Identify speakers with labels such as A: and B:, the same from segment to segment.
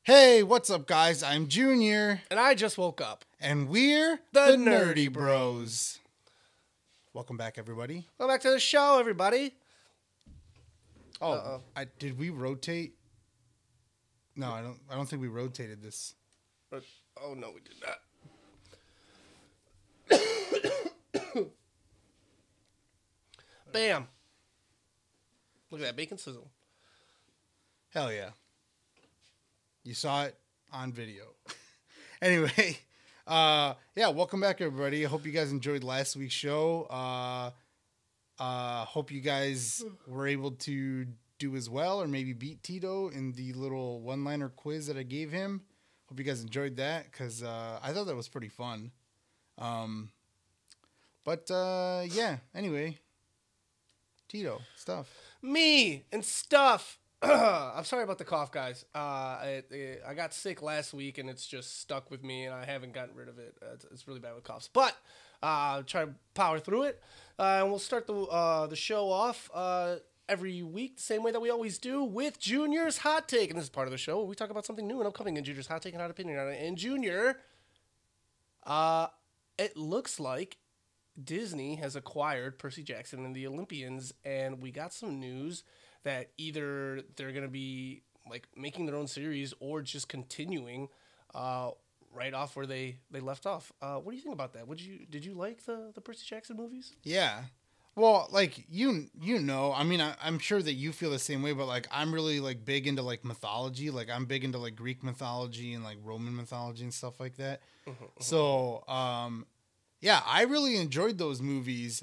A: Hey, what's up, guys? I'm Junior,
B: And I just woke up.
A: and we're
B: The
A: Nerdy
B: Nerdy
A: Bros. Welcome back, everybody.
B: Welcome back to the show, everybody.
A: Oh, did we rotate? No, I don't think we rotated this.
B: Oh, no, we did not. Bam. Look at that bacon sizzle.
A: Hell yeah! You saw it on video. Anyway, yeah, welcome back, everybody. I hope you guys enjoyed last week's show. Hope you guys were able to do as well, or maybe beat Tito in the little one-liner quiz that I gave him. Hope you guys enjoyed that, because I thought that was pretty fun. Yeah, anyway, Tito, stuff.
B: Me and stuff. I'm sorry about the cough, guys. I got sick last week, and it's just stuck with me, and I haven't gotten rid of it. It's really bad with coughs. But try to power through it. And we'll start the show off every week the same way that we always do with Junior's Hot Take. And this is part of the show where we talk about something new and upcoming in Junior's Hot Take and Hot Opinion on it. And Junior, it looks like Disney has acquired Percy Jackson and the Olympians, and we got some news that either they're going to be like making their own series or just continuing right off where they left off. What do you think about that? Did you like the Percy Jackson movies?
A: Yeah. Well, like you know, I mean, I'm sure that you feel the same way, but like I'm really like big into like mythology. Like I'm big into like Greek mythology and like Roman mythology and stuff like that. So, yeah, I really enjoyed those movies.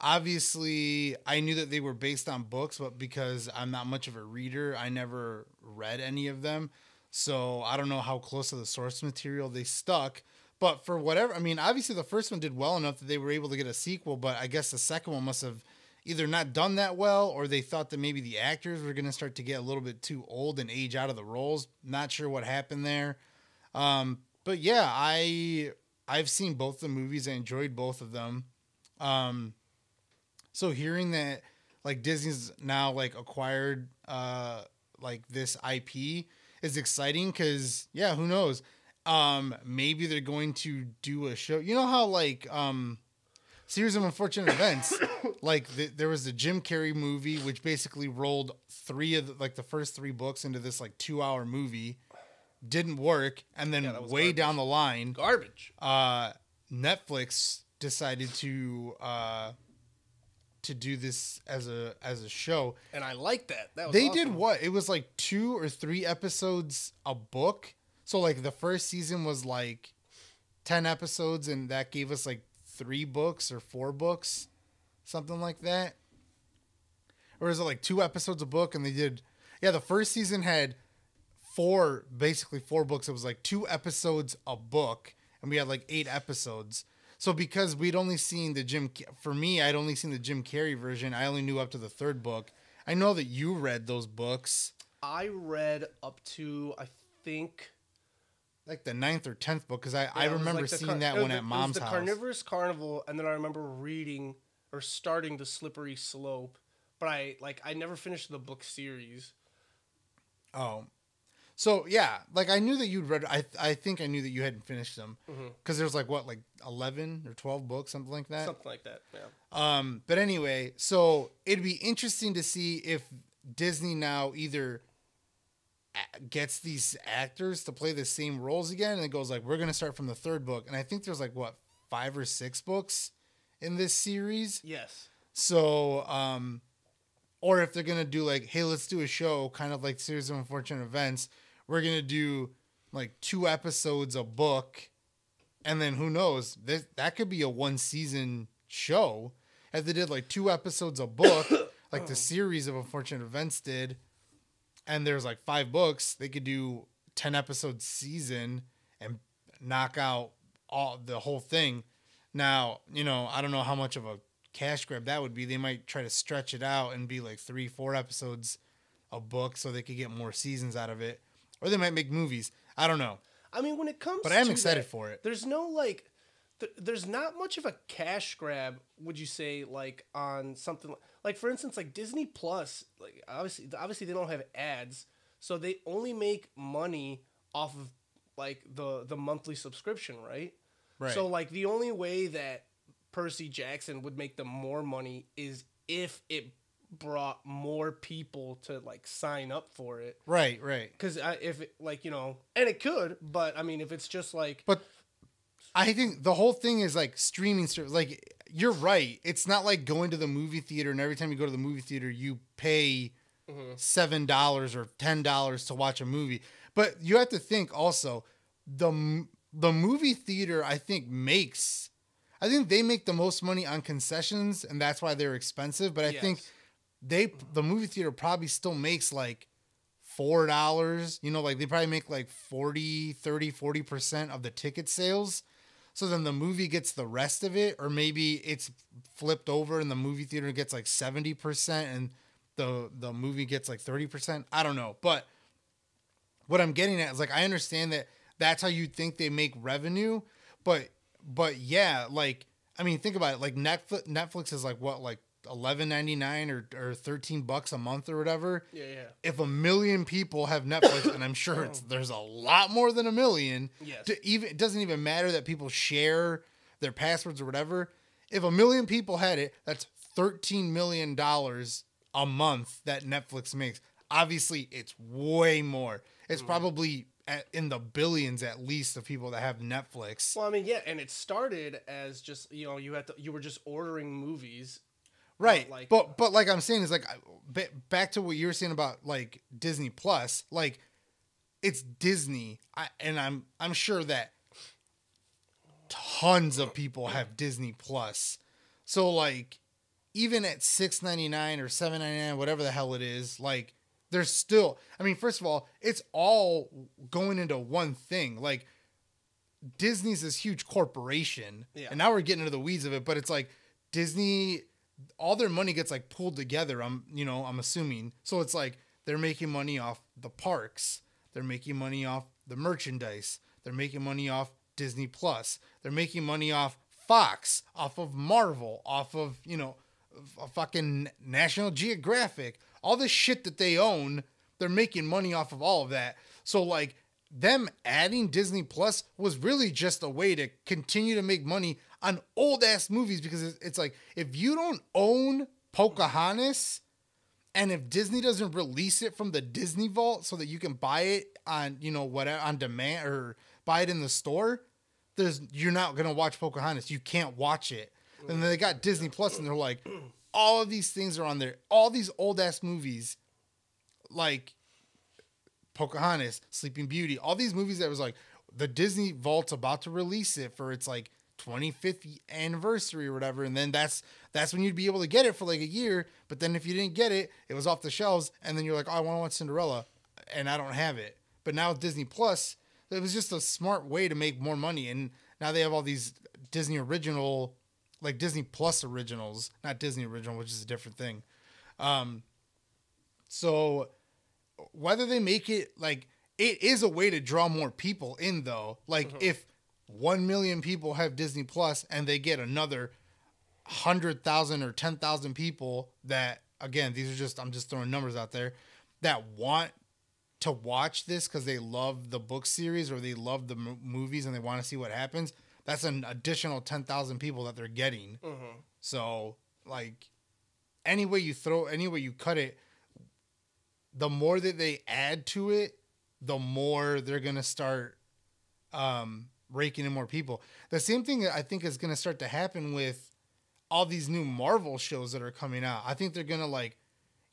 A: Obviously, I knew that they were based on books, but because I'm not much of a reader, I never read any of them. So I don't know how close to the source material they stuck. But for whatever, I mean, obviously the first one did well enough that they were able to get a sequel, but I guess the second one must have either not done that well, or they thought that maybe the actors were going to start to get a little bit too old and age out of the roles. Not sure what happened there. But yeah, I've seen both the movies. I enjoyed both of them. So hearing that like Disney's now like acquired like this IP is exciting, because yeah, who knows? Maybe they're going to do a show. You know how like Series of Unfortunate Events, like there was the Jim Carrey movie, which basically rolled the first three books into this like 2-hour movie. Didn't work, and then way
B: garbage.
A: down the line,
B: Garbage.
A: Netflix decided to do this as a show,
B: And I like that. That was
A: they
B: awesome.
A: did what? It was like 2 or 3 episodes a book. So like the first season was like 10 episodes, and that gave us like 3 books or 4 books, something like that. Or is it like 2 episodes a book? And they did, yeah, the first season had 4 books. It was like 2 episodes a book, and we had like 8 episodes. So because we'd only seen I'd only seen the Jim Carrey version. I only knew up to the 3rd book. I know that you read those books.
B: I read up to, I think,
A: Like the 9th or 10th book, because I remember
B: like
A: seeing that one at Mom's house.
B: The Carnivorous Carnival, and then I remember reading or starting The Slippery Slope, but I never finished the book series.
A: Oh. So, yeah, like I knew that you'd read, I think I knew that you hadn't finished them, because there's like 11 or 12 books, something like that.
B: Something like that, yeah.
A: But anyway, so it'd be interesting to see if Disney now either gets these actors to play the same roles again, and it goes like, we're going to start from the 3rd book. And I think there's like 5 or 6 books in this series.
B: Yes.
A: So, or if they're going to do like, hey, let's do a show kind of like Series of Unfortunate Events. We're going to do like 2 episodes a book. And then who knows, that could be a 1-season show. If they did like 2 episodes a book, like the Series of Unfortunate Events did, and there's like 5 books, they could do 10 episode season and knock out the whole thing. Now, you know, I don't know how much of a cash grab that would be. They might try to stretch it out and be like 3-4 episodes a book so they could get more seasons out of it. Or they might make movies. I don't know.
B: I mean, when it comes
A: But I am
B: to
A: excited
B: that,
A: for it.
B: There's no like, there's not much of a cash grab, would you say, like on something like for instance, like Disney Plus, like obviously they don't have ads, So they only make money off of like the monthly subscription, right?
A: Right.
B: So like the only way that Percy Jackson would make them more money is if it brought more people to like sign up for it.
A: Right.
B: Because if it, like, you know, and it could, but I mean, if it's just like,
A: But I think the whole thing is like streaming service. Like, you're right. It's not like going to the movie theater, and every time you go to the movie theater, you pay $7 or $10 to watch a movie. But you have to think also, the movie theater, I think they make the most money on concessions, and that's why they're expensive. But I think the movie theater probably still makes like $4. You know, like they probably make like 40% of the ticket sales. So then the movie gets the rest of it, or maybe it's flipped over and the movie theater gets like 70% and the movie gets like 30%. I don't know. But what I'm getting at is like, I understand that that's how you think they make revenue, but yeah, like, I mean, think about it. Like Netflix is like what, like $11.99 or $13 a month or whatever.
B: Yeah.
A: If 1 million people have Netflix, and I'm sure there's a lot more than 1 million.
B: Yes.
A: It doesn't even matter that people share their passwords or whatever. If 1 million people had it, that's $13 million a month that Netflix makes. Obviously, it's way more. It's probably in the billions at least of people that have Netflix.
B: Well, I mean, yeah, and it started as just, you know, you were just ordering movies.
A: Right.
B: Like,
A: but like I'm saying is like, back to what you were saying about like Disney Plus, like it's Disney. I'm sure that tons of people have Disney Plus. So like, even at $6.99 or $7.99, whatever the hell it is, like there's still, I mean, first of all, it's all going into one thing. Like, Disney's this huge corporation, and now we're getting into the weeds of it, but it's like Disney, all their money gets like pulled together. I'm assuming. So it's like they're making money off the parks. They're making money off the merchandise. They're making money off Disney Plus. They're making money off Fox, off of Marvel, off of, you know, a fucking National Geographic, all this shit that they own. They're making money off of all of that. So like, them adding Disney Plus was really just a way to continue to make money on old ass movies, because it's like, if you don't own Pocahontas, and if Disney doesn't release it from the Disney Vault so that you can buy it on, you know, whatever, on demand, or buy it in the store, you're not gonna watch Pocahontas. You can't watch it. And then they got Disney Plus, and they're like, all of these things are on there. All these old ass movies, like Pocahontas, Sleeping Beauty, all these movies that was like, the Disney Vault's about to release it for its like 25th anniversary or whatever, and then that's when you'd be able to get it for like a year. But then if you didn't get it, it was off the shelves, and then you're like, oh, I want to watch Cinderella, and I don't have it. But now with Disney Plus, it was just a smart way to make more money, and now they have all these Disney original, like Disney Plus originals, not Disney original, which is a different thing. So whether they make it, like, it is a way to draw more people in, though. Like, if 1 million people have Disney Plus and they get another 100,000 or 10,000 people that, again, these are just, I'm just throwing numbers out there, that want to watch this because they love the book series or they love the movies and they want to see what happens, that's an additional 10,000 people that they're getting. So, like, any way you cut it, the more that they add to it, the more they're going to start raking in more people. The same thing I think is going to start to happen with all these new Marvel shows that are coming out. I think they're going to like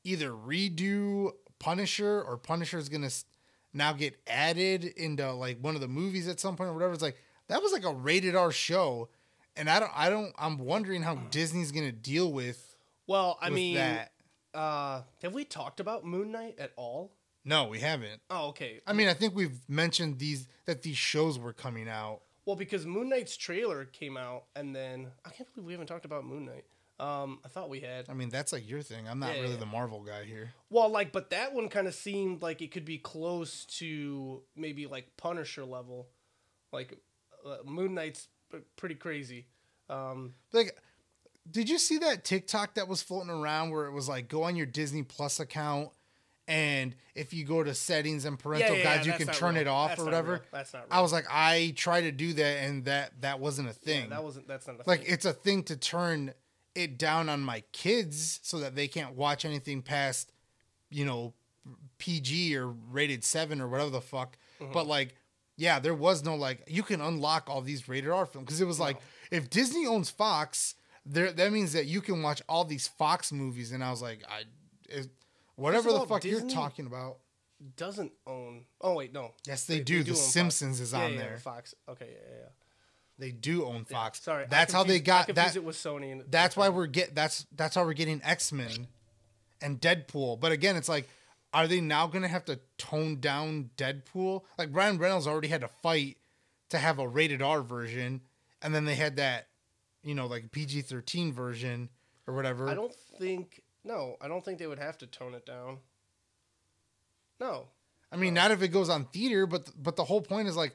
A: either redo Punisher, or Punisher is going to now get added into like one of the movies at some point or whatever. It's like, that was like a rated R show. And I'm wondering how Disney's going to deal with, that.
B: Have we talked about Moon Knight at all?
A: No, we haven't.
B: Oh, okay.
A: I mean, I think we've mentioned these shows were coming out.
B: Well, because Moon Knight's trailer came out, and then I can't believe we haven't talked about Moon Knight. I thought we had.
A: I mean, that's like your thing. I'm not really the Marvel guy here.
B: Well, like, but that one kind of seemed like it could be close to maybe like Punisher level. Like, Moon Knight's pretty crazy.
A: Like, did you see that TikTok that was floating around where it was like, go on your Disney Plus account and if you go to settings and parental guides, you can turn it off or whatever.
B: That's not real.
A: I was like, I tried to do that, and that wasn't a thing.
B: Yeah, that's not a
A: like,
B: thing.
A: it's a thing to turn it down on my kids so that they can't watch anything past, PG or rated 7 or whatever the fuck.
B: Mm-hmm.
A: But like, yeah, there was no like, you can unlock all these rated R films because it was like, if Disney owns Fox, that means that you can watch all these Fox movies. And I was like, whatever the fuck Disney you're talking about
B: doesn't own. Oh wait, no.
A: Yes, they do. The Simpsons
B: Fox.
A: is on there.
B: Fox. Okay, yeah.
A: They do own Fox.
B: Sorry,
A: that's how they got that.
B: It with Sony. And
A: that's why that's how we're getting X-Men and Deadpool. But again, it's like, are they now going to have to tone down Deadpool? Like, Ryan Reynolds already had to fight to have a rated R version, and then they had that, like PG-13 version or whatever.
B: I don't think they would have to tone it down. No.
A: I mean, not if it goes on theater, but the whole point is like,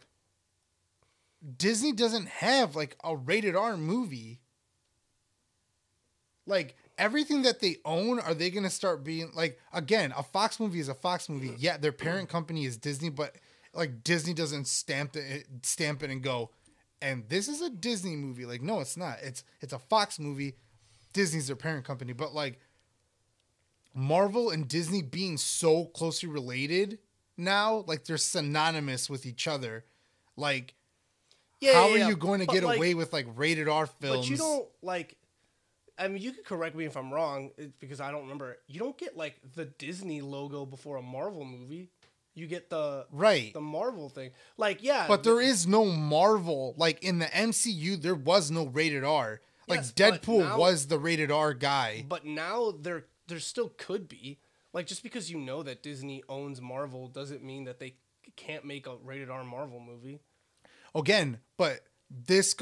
A: Disney doesn't have like a rated R movie. Like, everything that they own, are they going to start being like, again, a Fox movie is a Fox movie. Yeah, their parent company is Disney, but like, Disney doesn't stamp it and go, and this is a Disney movie. Like, no, it's not. It's a Fox movie. Disney's their parent company. But like, Marvel and Disney being so closely related now, like, they're synonymous with each other. Like, how are you going to get away with like rated R films?
B: But you don't like. I mean, you could correct me if I'm wrong, because I don't remember. You don't get like the Disney logo before a Marvel movie. You get the Marvel thing. Like, yeah.
A: But there is no Marvel. Like, in the MCU, there was no rated R. Like, yes, Deadpool was the rated R guy.
B: But now there still could be. Like, just because you know that Disney owns Marvel doesn't mean that they can't make a rated R Marvel movie.
A: Again, but this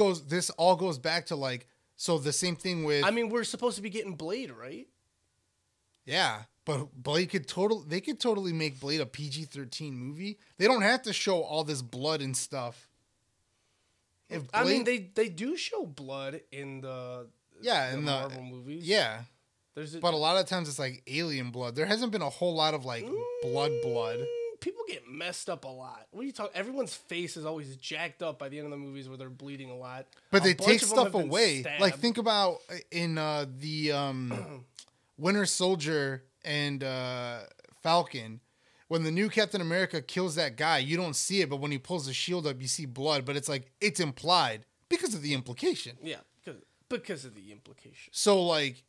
A: all goes back to like, so the same thing with.
B: I mean, we're supposed to be getting Blade, right?
A: Yeah, but Blade could totally make Blade a PG-13 movie. They don't have to show all this blood and stuff.
B: I mean, they do show blood in the Marvel movies.
A: Yeah, but a lot of times it's like alien blood. There hasn't been a whole lot of like blood.
B: People get messed up a lot. What are you talking? Everyone's face is always jacked up by the end of the movies where they're bleeding a lot.
A: But they take stuff away. Like, think about in the Winter Soldier and Falcon, when the new Captain America kills that guy, you don't see it, but when he pulls the shield up, you see blood. But it's like, it's implied because of the implication.
B: Yeah, because of the implication.
A: So like,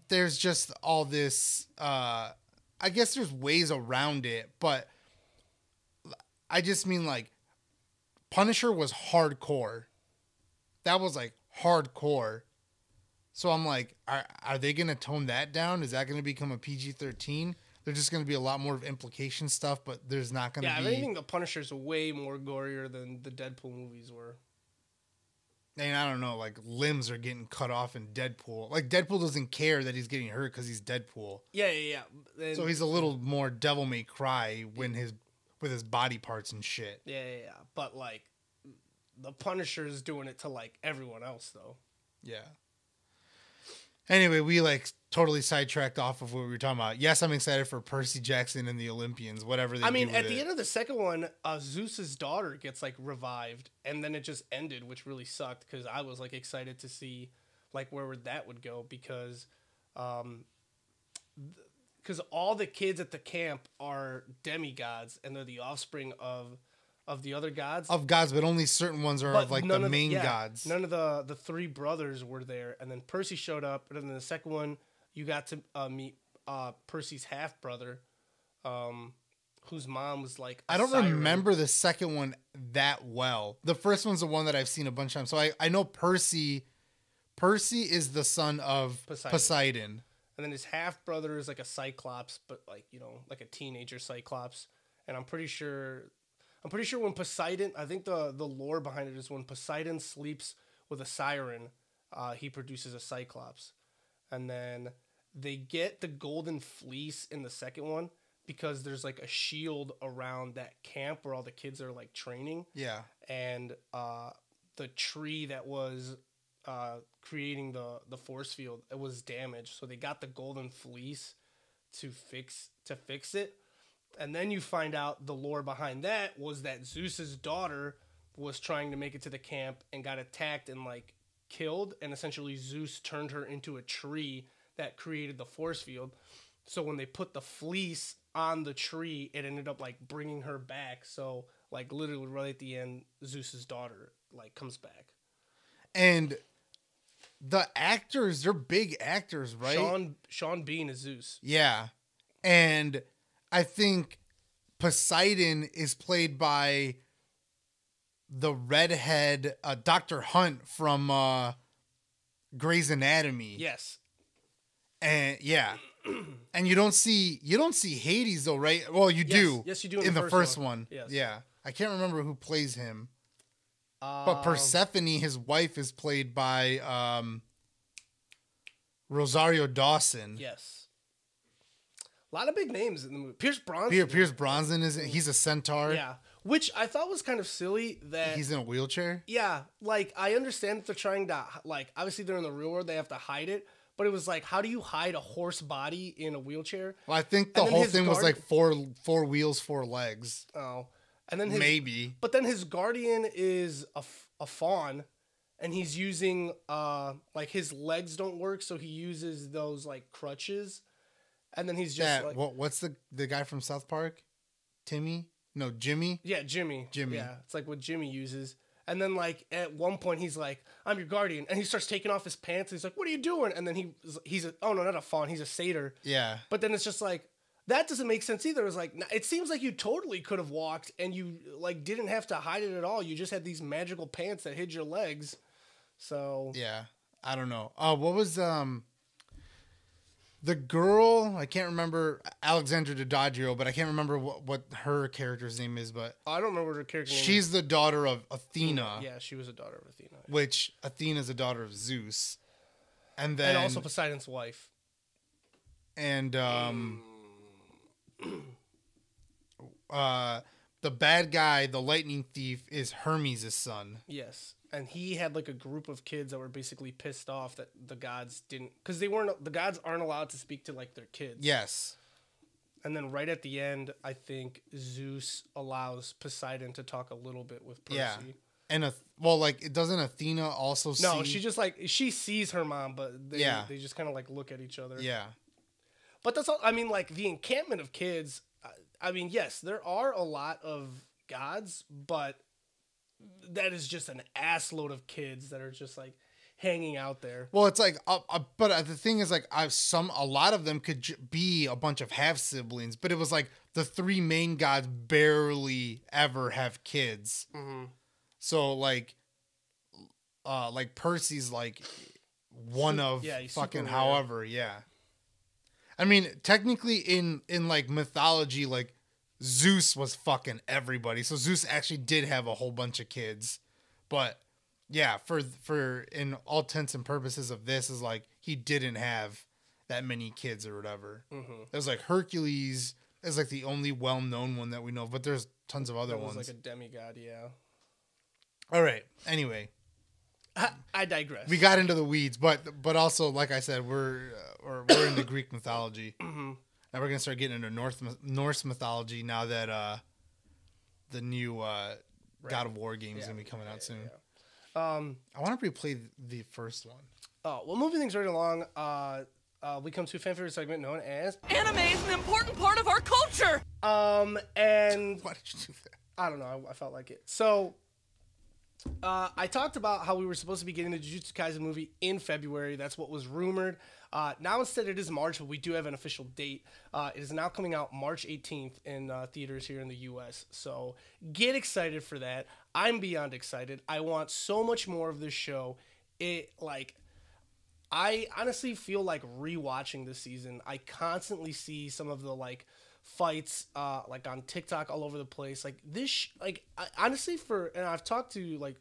A: there's just all this. I guess there's ways around it, but. I just mean, like, Punisher was hardcore. That was, like, hardcore. So I'm like, are they going to tone that down? Is that going to become a PG-13? There's just going to be a lot more of implication stuff, but there's not going to be...
B: Yeah, I think the Punisher's way more gorier than the Deadpool movies were.
A: And I don't know, like, limbs are getting cut off in Deadpool. Like, Deadpool doesn't care that he's getting hurt because he's Deadpool.
B: Yeah. And
A: so he's a little more Devil May Cry when with his body parts and shit.
B: Yeah. But, like, the Punisher is doing it to, like, everyone else, though.
A: Yeah. Anyway, we, like, totally sidetracked off of what we were talking about. Yes, I'm excited for Percy Jackson and the Olympians, whatever they do. I mean,
B: at the end of the second one, Zeus's daughter gets, like, revived, and then it just ended, which really sucked, because I was, like, excited to see, like, where that would go, because... Because all the kids at the camp are demigods, and they're the offspring of the other gods.
A: Of gods, but only certain ones are of, like, the main gods.
B: None of the three brothers were there. And then Percy showed up. And then the second one, you got to meet Percy's half-brother, whose mom was, like,
A: I don't
B: siren.
A: remember the second one that well. The first one's the one that I've seen a bunch of times. So I know Percy is the son of Poseidon.
B: And then his half-brother is like a Cyclops, but like, like a teenager Cyclops. And I'm pretty sure when Poseidon, I think the lore behind it is when Poseidon sleeps with a siren, he produces a Cyclops. And then they get the golden fleece in the second one because there's like a shield around that camp where all the kids are like training.
A: Yeah.
B: And the tree that was... creating the force field, it was damaged, so they got the golden fleece to fix it. And then you find out the lore behind that was that Zeus's daughter was trying to make it to the camp and got attacked and like killed, and essentially Zeus turned her into a tree that created the force field. So when they put the fleece on the tree, it ended up like bringing her back. So like literally right at the end, Zeus's daughter like comes back.
A: And the actors, they're big actors, right?
B: Sean Bean is Zeus.
A: Yeah. And I think Poseidon is played by the redhead Dr. Hunt from Grey's Anatomy.
B: Yes.
A: And yeah. And you don't see Hades though, right? Well, you do.
B: Yes, you do
A: in the first one.
B: Yes.
A: Yeah. I can't remember who plays him. But Persephone, his wife, is played by Rosario Dawson.
B: Yes. A lot of big names in the movie. Pierce Brosnan.
A: Pierce Brosnan he's a centaur.
B: Yeah. Which I thought was kind of silly that
A: he's in a wheelchair.
B: Yeah. Like, I understand that they're trying to, like, obviously they're in the real world, they have to hide it. But it was like, how do you hide a horse body in a wheelchair?
A: Well, I think the whole thing was like four wheels, 4 legs.
B: Oh. And then
A: maybe.
B: But then his guardian is a fawn, and he's using like his legs don't work, so he uses those like crutches, and then he's just like,
A: what's the guy from South Park? Timmy? No, Jimmy.
B: Yeah, Jimmy. Yeah, it's like what Jimmy uses. And then like at one point he's like, "I'm your guardian," and he starts taking off his pants. And he's like, "What are you doing?" And then he's oh no, not a fawn, he's a satyr.
A: Yeah.
B: But then it's just like, that doesn't make sense either. It's like, it seems like you totally could have walked and you like didn't have to hide it at all. You just had these magical pants that hid your legs. So
A: yeah, I don't know. What was the girl? I can't remember Alexandra Daddario, but I can't remember what her character's name is. But
B: I don't remember what her character name is.
A: She's the daughter of Athena.
B: Yeah, she was a daughter of Athena.
A: Which Athena's a daughter of Zeus, and
B: also Poseidon's wife.
A: And the bad guy, the lightning thief, is Hermes' son.
B: Yes. And he had like a group of kids that were basically pissed off that the gods didn't, because the gods aren't allowed to speak to like their kids.
A: Yes.
B: And then right at the end, I think Zeus allows Poseidon to talk a little bit with Percy.
A: Yeah. And like, doesn't Athena also see?
B: No, she just like, she sees her mom, but they just kind of like look at each other.
A: Yeah.
B: But that's all, I mean, like the encampment of kids, I mean, yes, there are a lot of gods, but that is just an assload of kids that are just like hanging out there. Well,
A: it's like, but the thing is, like, a lot of them could be a bunch of half siblings, but it was like the 3 main gods barely ever have kids.
B: Mm-hmm.
A: So like Percy's like one of fucking however, yeah. I mean, technically in like mythology, like Zeus was fucking everybody. So Zeus actually did have a whole bunch of kids. But yeah, for in all intents and purposes of this is like he didn't have that many kids or whatever.
B: Mm-hmm.
A: It was like Hercules is like the only well-known one that we know, but there's tons of other ones.
B: Like a demigod, yeah.
A: All right. Anyway,
B: I digress.
A: We got into the weeds, but also, like I said, we're into Greek mythology.
B: Mm-hmm.
A: Now we're gonna start getting into Norse mythology now that the new God of War game is gonna be coming out soon.
B: Yeah.
A: I want to replay the first one.
B: Oh well, moving things right along. We come to a fan favorite segment known as
C: anime is an important part of our culture.
B: And
A: why did you do that?
B: I don't know. I felt like it. So. I talked about how we were supposed to be getting the Jujutsu Kaisen movie in February. That's what was rumored. Now instead it is March, but we do have an official date. It is now coming out March 18th in theaters here in the U.S. So get excited for that. I'm beyond excited. I want so much more of this show. I honestly feel like rewatching this season. I constantly see some of the fights like on TikTok all over the place. Like this honestly, and I've talked to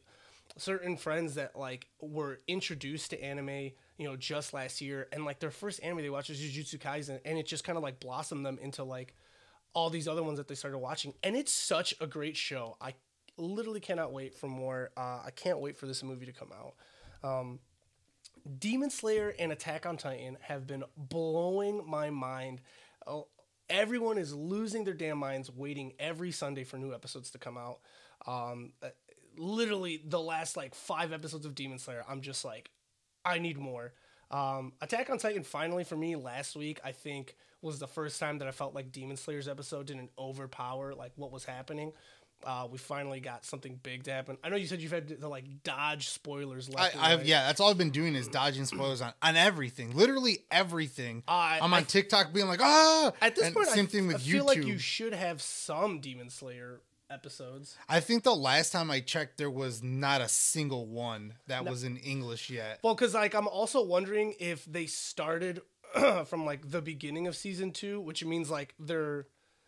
B: certain friends that were introduced to anime just last year, and their first anime they watched was Jujutsu Kaisen, and it just kind of blossomed them into all these other ones that they started watching, and it's such a great show. I literally cannot wait for more. I can't wait for this movie to come out. Demon Slayer and Attack on Titan have been blowing my mind. everyone is losing their damn minds waiting every Sunday for new episodes to come out. Literally the last like 5 episodes of Demon Slayer, I'm just like, I need more. Attack on Titan finally for me last week, I think was the first time that I felt like Demon Slayer's episode didn't overpower like what was happening. We finally got something big to happen. I know you said you've had to like dodge spoilers left and right.
A: Yeah, that's all I've been doing is dodging spoilers on everything, literally everything. I'm on TikTok being like,
B: At this point,
A: same thing with
B: I feel
A: YouTube.
B: like you should have some Demon Slayer episodes.
A: I think the last time I checked, there was not a single one that was in English yet.
B: Well, because like I'm also wondering if they started from like the beginning of season 2, which means like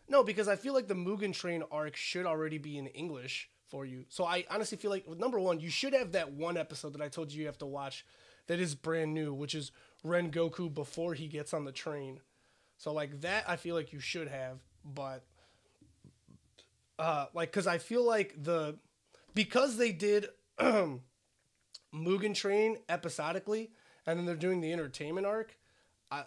B: no, because I feel like the Mugen Train arc should already be in English for you. So I honestly feel like number one, you should have that one episode that I told you have to watch that is brand new, which is Rengoku before he gets on the train. So like that, I feel like you should have, but like because I feel like because they did Mugen Train episodically, and then they're doing the entertainment arc.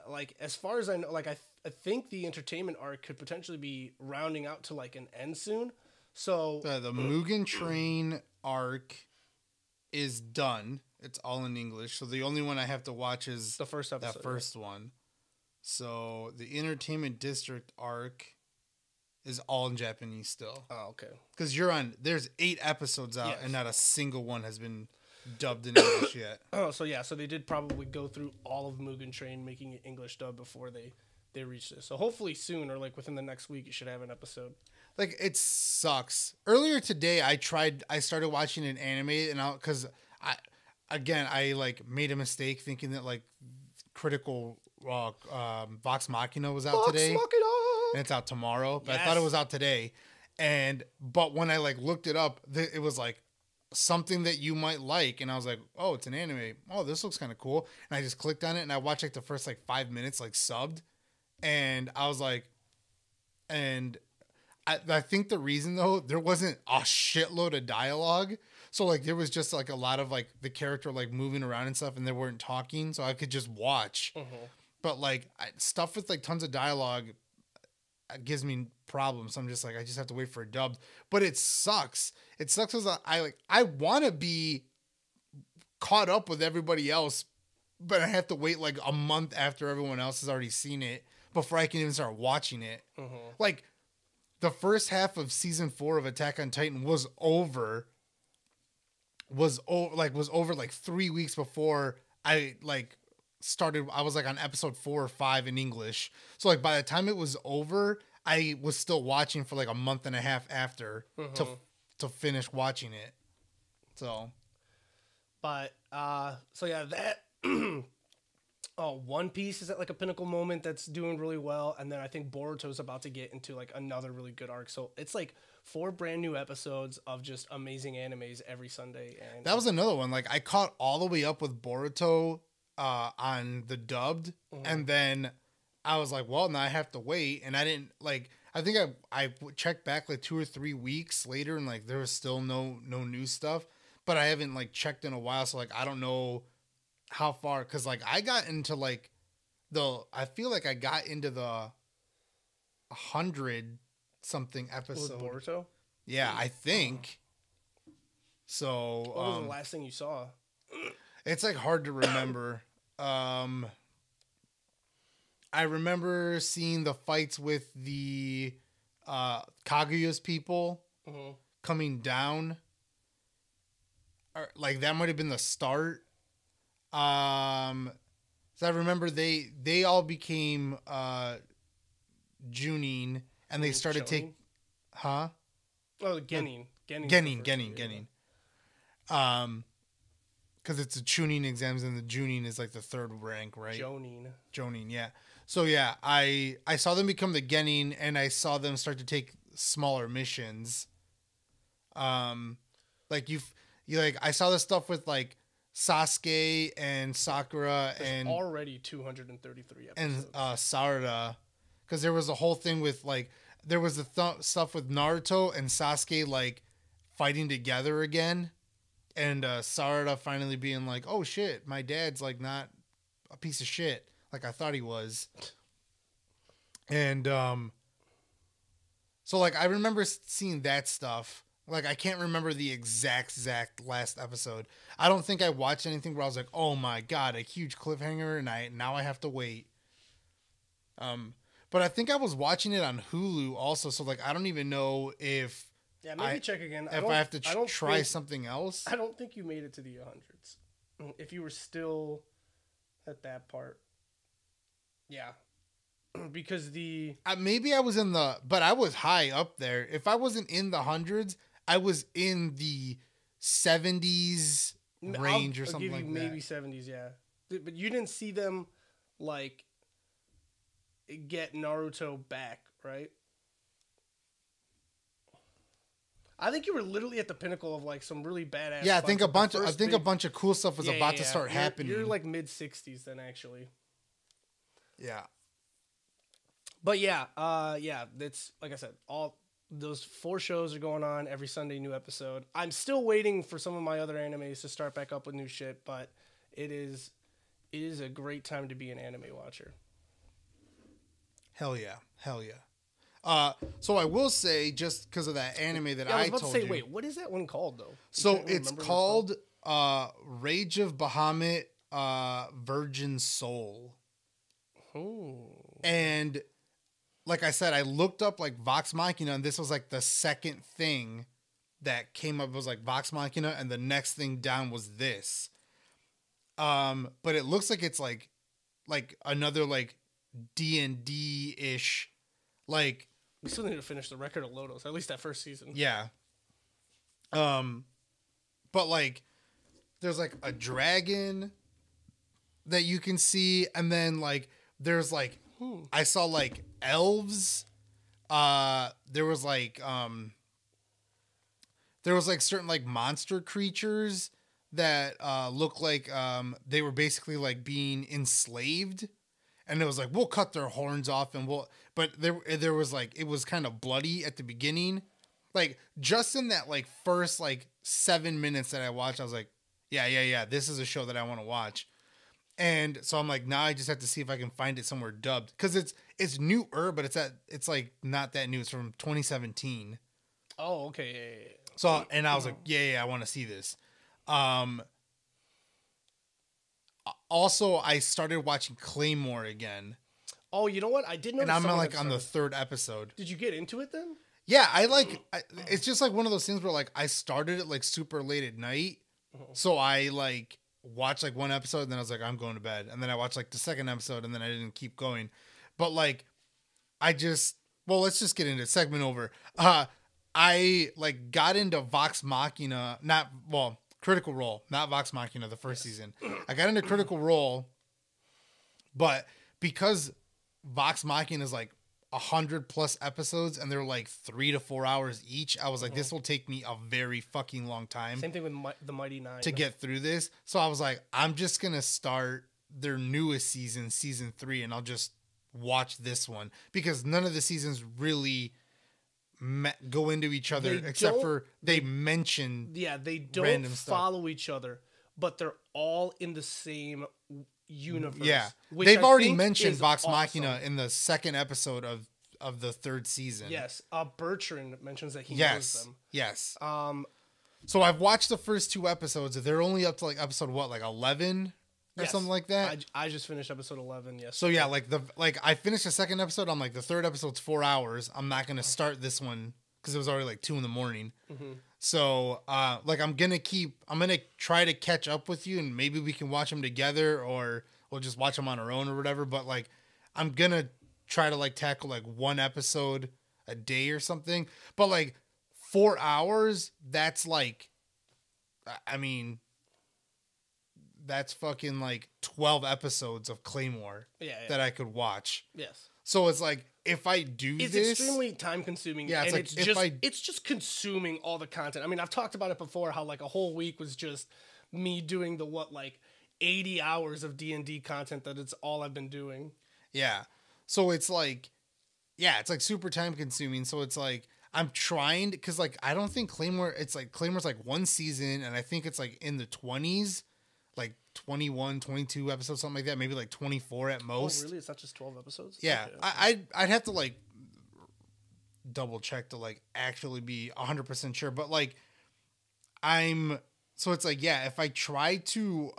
B: Like as far as I know, like I think the entertainment arc could potentially be rounding out to like an end soon. So
A: the Mugen Train arc is done. It's all in English. So the only one I have to watch is
B: the first episode.
A: That first one. So the Entertainment District arc is all in Japanese still.
B: Oh, okay.
A: Because there's 8 episodes out, and not a single one has been dubbed in English yet.
B: Oh, so yeah, so they did probably go through all of Mugen Train, making it English dub before they reach this. So hopefully soon, or like within the next week, you should have an episode.
A: Like, it sucks. Earlier today, I started watching an anime, and because I like made a mistake thinking that like Critical Vox Machina was out today. And it's out tomorrow, but I thought it was out today. But when I like looked it up, it was like something that you might like, and I was like, oh, it's an anime. Oh, this looks kind of cool. And I just clicked on it, and I watched like the first like 5 minutes like subbed, and I was like, and I think the reason though, there wasn't a shitload of dialogue. So like there was just like a lot of like the character like moving around and stuff, and they weren't talking, so I could just watch. Mm-hmm. But like stuff with like tons of dialogue gives me problems. So I'm just like, I just have to wait for a dub. But it sucks. It sucks because I want to be caught up with everybody else, but I have to wait like a month after everyone else has already seen it before I can even start watching it. Mm-hmm. Like the first half of season 4 of Attack on Titan was over like 3 weeks before I like started. I was like on episode 4 or 5 in English. So like by the time it was over, I was still watching for like a month and a half after to finish watching it. So,
B: but so yeah, that One Piece is at like a pinnacle moment that's doing really well, and then I think Boruto's about to get into like another really good arc. So it's like 4 brand new episodes of just amazing animes every Sunday. And
A: that was another one. Like I caught all the way up with Boruto on the dubbed, and then I was like, well, now I have to wait. And I didn't like. I think I checked back like 2 or 3 weeks later, and like there was still no new stuff. But I haven't like checked in a while, so like I don't know how far, because like I got into like I feel like I got into the 100 something episode.
B: With Boruto?
A: Yeah, I think. So
B: what was the last thing you saw?
A: It's like hard to remember. I remember seeing the fights with the Kaguya's people coming down. Or, like that might have been the start. So I remember they all became Junin, and they started taking, huh?
B: Oh, Genin.
A: Genin. Because it's the Chunin exams, and the Junin is like the 3rd rank, right? Jonin, yeah. So yeah, I saw them become the Genin, and I saw them start to take smaller missions. Like you like I saw the stuff with like Sasuke and Sakura. There's
B: already 233 episodes.
A: And Sarada, because there was a whole thing with like there was the stuff with Naruto and Sasuke like fighting together again, and Sarada finally being like, oh shit, my dad's like not a piece of shit like I thought he was. And so like I remember seeing that stuff. Like I can't remember the exact last episode. I don't think I watched anything where I was like, "Oh my god, a huge cliffhanger," and now I have to wait. But I think I was watching it on Hulu also, so like I don't even know if
B: maybe check again.
A: If I have to try something else.
B: I don't think you made it to the hundreds. If you were still at that part, yeah, because
A: maybe I was but I was high up there. If I wasn't in the hundreds, I was in the 70s range or something like that.
B: Maybe 70s, yeah. But you didn't see them like get Naruto back, right? I think you were literally at the pinnacle of like some really badass.
A: Yeah, I think a bunch of cool stuff was about to start happening.
B: You're like mid 60s then, actually.
A: Yeah.
B: But yeah, that's like I said, all those 4 shows are going on every Sunday, new episode. I'm still waiting for some of my other animes to start back up with new shit, but it is a great time to be an anime watcher.
A: Hell yeah. So I will say, just because of that anime that I was about to say,
B: wait, what is that one called though?
A: So it's called Rage of Bahamut, Virgin Soul.
B: Oh.
A: And like I said, I looked up like Vox Machina, and this was like the second thing that came up. It was like Vox Machina, and the next thing down was this. But it looks like it's like another like D&D ish, like.
B: We still need to finish the Record of Lodos, at least that first season.
A: Yeah. But like, there's like a dragon that you can see, and then like there's like I saw like elves. There was like certain like monster creatures that look like they were basically like being enslaved. And it was like, we'll cut their horns off but there was like, it was kind of bloody at the beginning. Like just in that like first like 7 minutes that I watched, I was like, yeah. This is a show that I want to watch. And so I'm like, now I just have to see if I can find it somewhere dubbed. Cause it's newer, but it's like not that new. It's from 2017.
B: Oh, okay. Yeah.
A: So, and I was like, yeah, I want to see this. Also, I started watching Claymore again.
B: Oh, you know what? I didn't know.
A: And I'm like on the 3rd episode.
B: Did you get into it then?
A: Yeah, it's just like one of those things where like I started it like super late at night. So I like watched like one episode and then I was like, I'm going to bed. And then I watched like the 2nd episode and then I didn't keep going. But like, let's just get into it. Segment over. I like got into Vox Machina, Critical Role, not Vox Machina, the first season. I got into Critical Role, but because Vox Machina is like 100+ episodes and they're like 3 to 4 hours each, I was like, this will take me a very fucking long time.
B: Same thing with the Mighty Nine
A: to get through this. So I was like, I'm just gonna start their newest season 3, and I'll just watch this one because none of the seasons really go into each other except for they mention
B: they don't follow each other, but they're all in the same universe.
A: Yeah, they've already mentioned Vox Machina in the 2nd episode of the 3rd season.
B: Yes, Bertrand mentions that he knows them.
A: Yes. So I've watched the first 2 episodes. They're only up to like episode 11 or something like that.
B: I just finished episode 11. Yes.
A: So yeah, I finished the 2nd episode. I'm like, the 3rd episode's 4 hours. I'm not gonna start this one because it was already like 2 a.m.
B: Mm-hmm.
A: So like I'm gonna try to catch up with you, and maybe we can watch them together, or we'll just watch them on our own or whatever. But like I'm gonna try to like tackle like 1 episode a day or something. But like 4 hours, that's like, I mean, that's fucking like 12 episodes of Claymore that I could watch.
B: Yes.
A: So it's like, if I do
B: it's
A: this,
B: extremely time consuming.
A: Yeah,
B: and it's just consuming all the content. I mean, I've talked about it before, how like a whole week was just me doing the 80 hours of D&D content. That it's all I've been doing.
A: Yeah. So it's like, it's like super time consuming. So it's like, I'm trying, because like I don't think Claymore, it's like Claymore's like 1 season, and I think it's like in the 20s. like 21, 22 episodes, something like that. Maybe like 24 at most.
B: Oh, really? It's not just 12 episodes?
A: Yeah.
B: Okay.
A: I'd have to like double check to like actually be 100% sure. But like so it's like, yeah, if I try to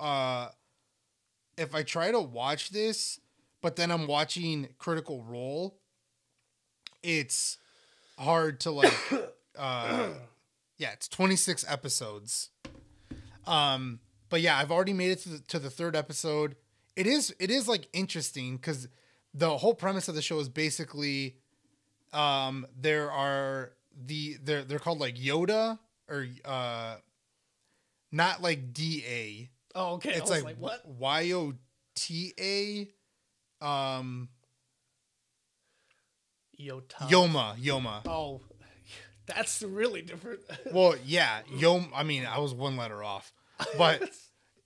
A: watch this, but then I'm watching Critical Role, it's hard to like yeah, it's 26 episodes. But yeah, I've already made it to the third episode. It is like interesting because the whole premise of the show is basically they're called like Yoda or not like DA.
B: Oh, okay.
A: It's
B: I was
A: like
B: what?
A: YOTA. Yoma.
B: Oh, that's really different.
A: Well, yeah, I mean, I was one letter off, but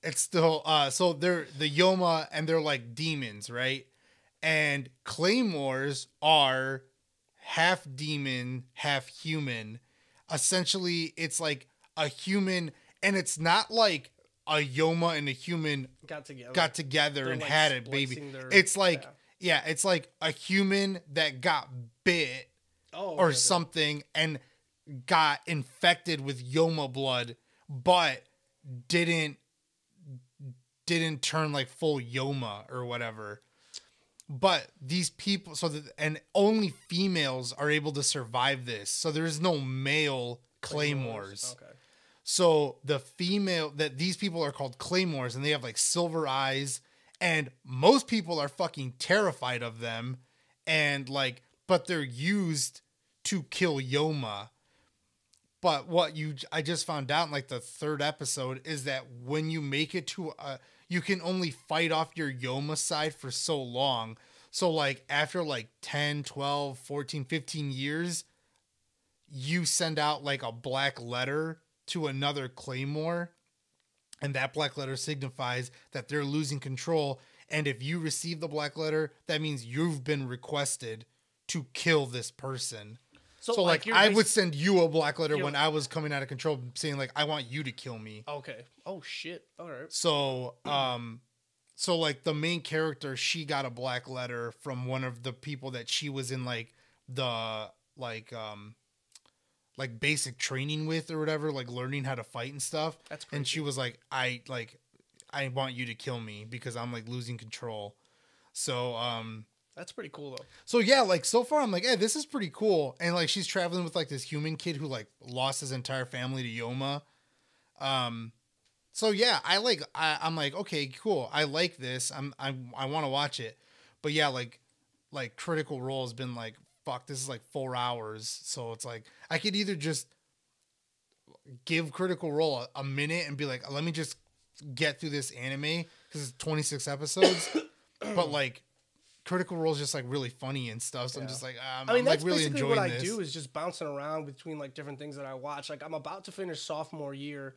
A: it's still. So they're the Yoma, and they're like demons, right? And claymores are half demon, half human. Essentially, it's like a human, and it's not like a Yoma and a human got together
B: They're
A: and
B: like
A: had a baby.
B: their-
A: It's like yeah, it's like a human that got bit or something and got infected with Yoma blood, but didn't turn like full Yoma or whatever. But these people, and only females are able to survive this. So there's no male claymores.
B: Okay.
A: So the female that these people are called claymores, and they have like silver eyes, and most people are fucking terrified of them, and like, but they're used to kill Yoma. But I just found out in like the third episode is that when you make it to you can only fight off your Yoma side for so long. So like after like 10, 12, 14, 15 years, you send out like a black letter to another claymore, and that black letter signifies that they're losing control. And if you receive the black letter, that means you've been requested to kill this person. So like I would send you a black letter when I was coming out of control, saying like, I want you to kill me.
B: Okay. Oh shit. All right.
A: So so like the main character, she got a black letter from one of the people that she was in like the like basic training with or whatever, like learning how to fight and stuff.
B: That's crazy.
A: And she was like, I want you to kill me because I'm like losing control. So
B: that's pretty cool though.
A: So yeah, like so far I'm like, hey, this is pretty cool. And like she's traveling with like this human kid who like lost his entire family to Yoma. So yeah, I'm like, okay, cool. I like this. I want to watch it. But yeah, like Critical Role has been like, fuck, this is like 4 hours. So it's like I could either just give Critical Role a minute and be like, let me just get through this anime because it's 26 episodes. But like Critical Role is just like really funny and stuff. So I'm just like, I'm
B: that's
A: like really
B: basically
A: enjoying
B: what
A: this.
B: I do is just bouncing around between like different things that I watch. Like I'm about to finish sophomore year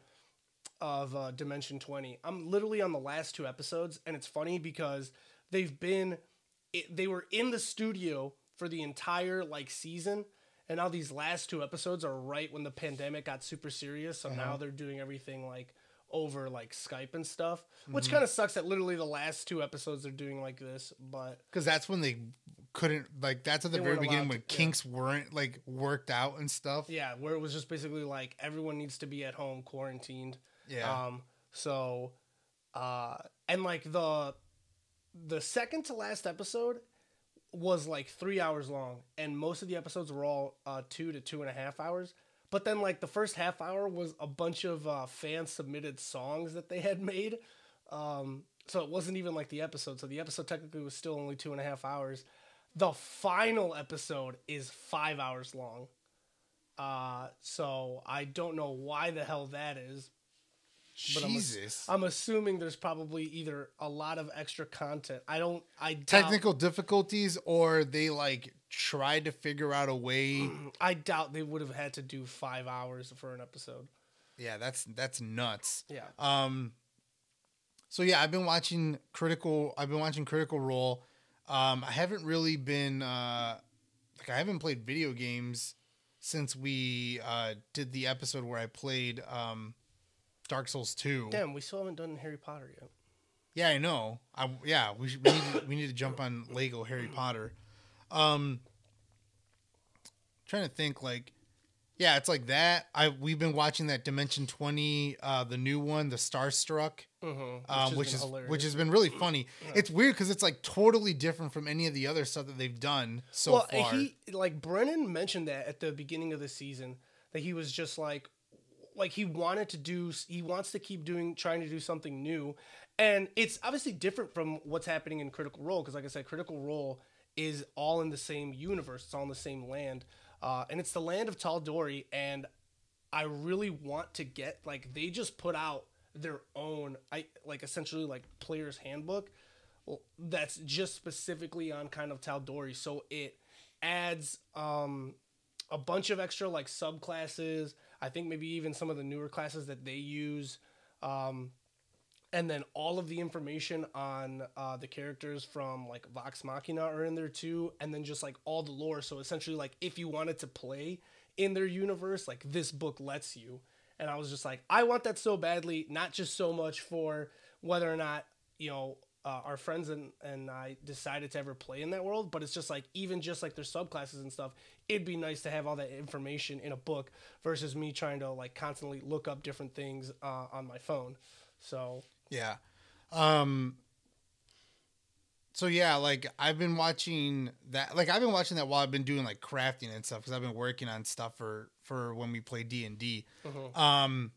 B: of Dimension 20. I'm literally on the last 2 episodes, and it's funny because they were in the studio for the entire like season, and now these last 2 episodes are right when the pandemic got super serious. So now they're doing everything like over like Skype and stuff, which kind of sucks that literally the last 2 episodes they're doing like this, but
A: because that's when they couldn't like that's at the very beginning when kinks
B: yeah.
A: weren't like worked out and stuff.
B: Yeah, where it was just basically like everyone needs to be at home quarantined.
A: Yeah.
B: And like the second to last episode was like 3 hours long, and most of the episodes were all 2 to 2.5 hours. But then like the first half hour was a bunch of fan submitted songs that they had made. So it wasn't even like the episode. So the episode technically was still only 2.5 hours. The final episode is 5 hours long. So I don't know why the hell that is. But
A: Jesus.
B: I'm assuming there's probably either a lot of extra content.
A: Technical difficulties, or they like tried to figure out a way.
B: I doubt they would have had to do 5 hours for an episode.
A: Yeah, that's nuts.
B: Yeah.
A: So yeah, I've been watching Critical Role. I haven't really been I haven't played video games since we did the episode where I played Dark Souls 2.
B: Damn, we still haven't done Harry Potter yet.
A: Yeah, I know. We need to jump on Lego Harry Potter. Trying to think, like, yeah, it's like that. We've been watching that Dimension 20, the new one, the Starstruck, which has been really funny. Yeah. It's weird because it's like totally different from any of the other stuff that they've done so far.
B: Brennan mentioned that at the beginning of the season, that he was just like he wants to keep trying to do something new. And it's obviously different from what's happening in Critical Role, because like I said, Critical Role is all in the same universe. It's all in the same land. And it's the land of Tal'Dorei, and I really want to get, like, they just put out their own, essentially, like, player's handbook that's just specifically on kind of Tal'Dorei. So it adds a bunch of extra, like, subclasses. I think maybe even some of the newer classes that they use. And then all of the information on the characters from, like, Vox Machina are in there, too. And then just, like, all the lore. So, essentially, like, if you wanted to play in their universe, like, this book lets you. And I was just like, I want that so badly. Not just so much for whether or not, our friends and I decided to ever play in that world. But it's just, like, even just, like, their subclasses and stuff, it'd be nice to have all that information in a book versus me trying to, like, constantly look up different things on my phone. So...
A: Yeah. So yeah, like I've been watching that while I've been doing like crafting and stuff, because I've been working on stuff for when we play D&D. But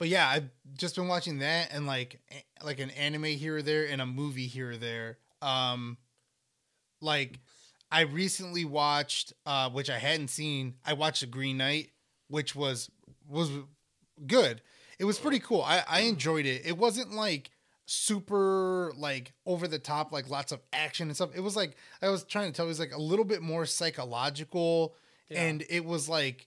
A: yeah, I've just been watching that and like an anime here or there and a movie here or there. Like I recently watched, which I hadn't seen. I watched The Green Knight, which was good. It was pretty cool. I enjoyed it. It wasn't like super like over the top, like lots of action and stuff. It was like, I was trying to tell you, it was like a little bit more psychological. Yeah. And it was like,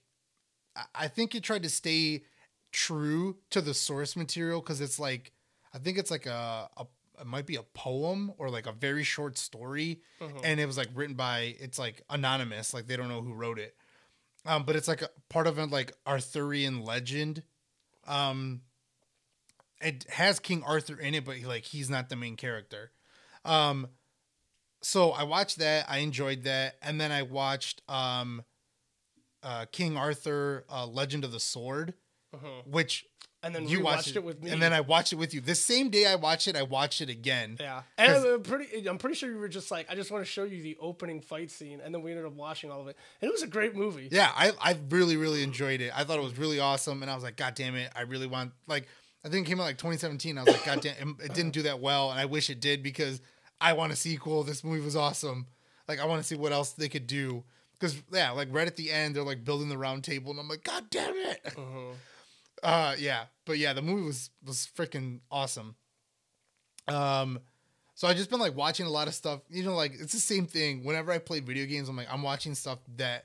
A: I think it tried to stay true to the source material. Cause it's like, I think it's like it might be a poem or like a very short story. And it was like written by, it's like anonymous. Like they don't know who wrote it. But it's like a part of a like Arthurian legend. It has King Arthur in it, but he's not the main character. So I watched that. I enjoyed that. And then I watched, King Arthur, Legend of the Sword, which,
B: and then you watched it with me.
A: And then I watched it with you. The same day I watched it again.
B: Yeah. And I'm pretty sure you were just like, I just want to show you the opening fight scene. And then we ended up watching all of it. And it was a great movie.
A: Yeah. I really, really enjoyed it. I thought it was really awesome. And I was like, God damn it. I really want, like, I think it came out like 2017. I was like, God damn, it didn't do that well. And I wish it did, because I want a sequel. This movie was awesome. Like, I want to see what else they could do. Because, yeah, like right at the end, they're like building the round table. And I'm like, God damn it. Yeah, but yeah, the movie was freaking awesome. So I just been like watching a lot of stuff, like it's the same thing. Whenever I play video games, I'm like, I'm watching stuff that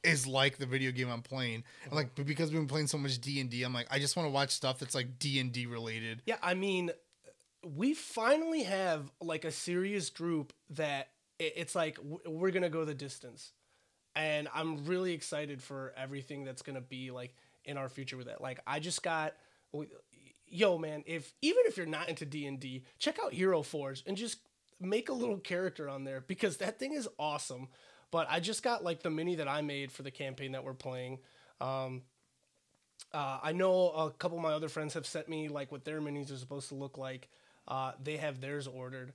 A: is like the video game I'm playing. And like, but because we've been playing so much D&D, I'm like, I just want to watch stuff that's like D&D related.
B: Yeah, I mean, we finally have like a serious group that it's like, we're going to go the distance. And I'm really excited for everything that's going to be like in our future with it. Like I just got, yo man, even if you're not into D&D, check out Hero Forge and just make a little character on there, because that thing is awesome. But I just got like the mini that I made for the campaign that we're playing. I know a couple of my other friends have sent me like what their minis are supposed to look like. They have theirs ordered.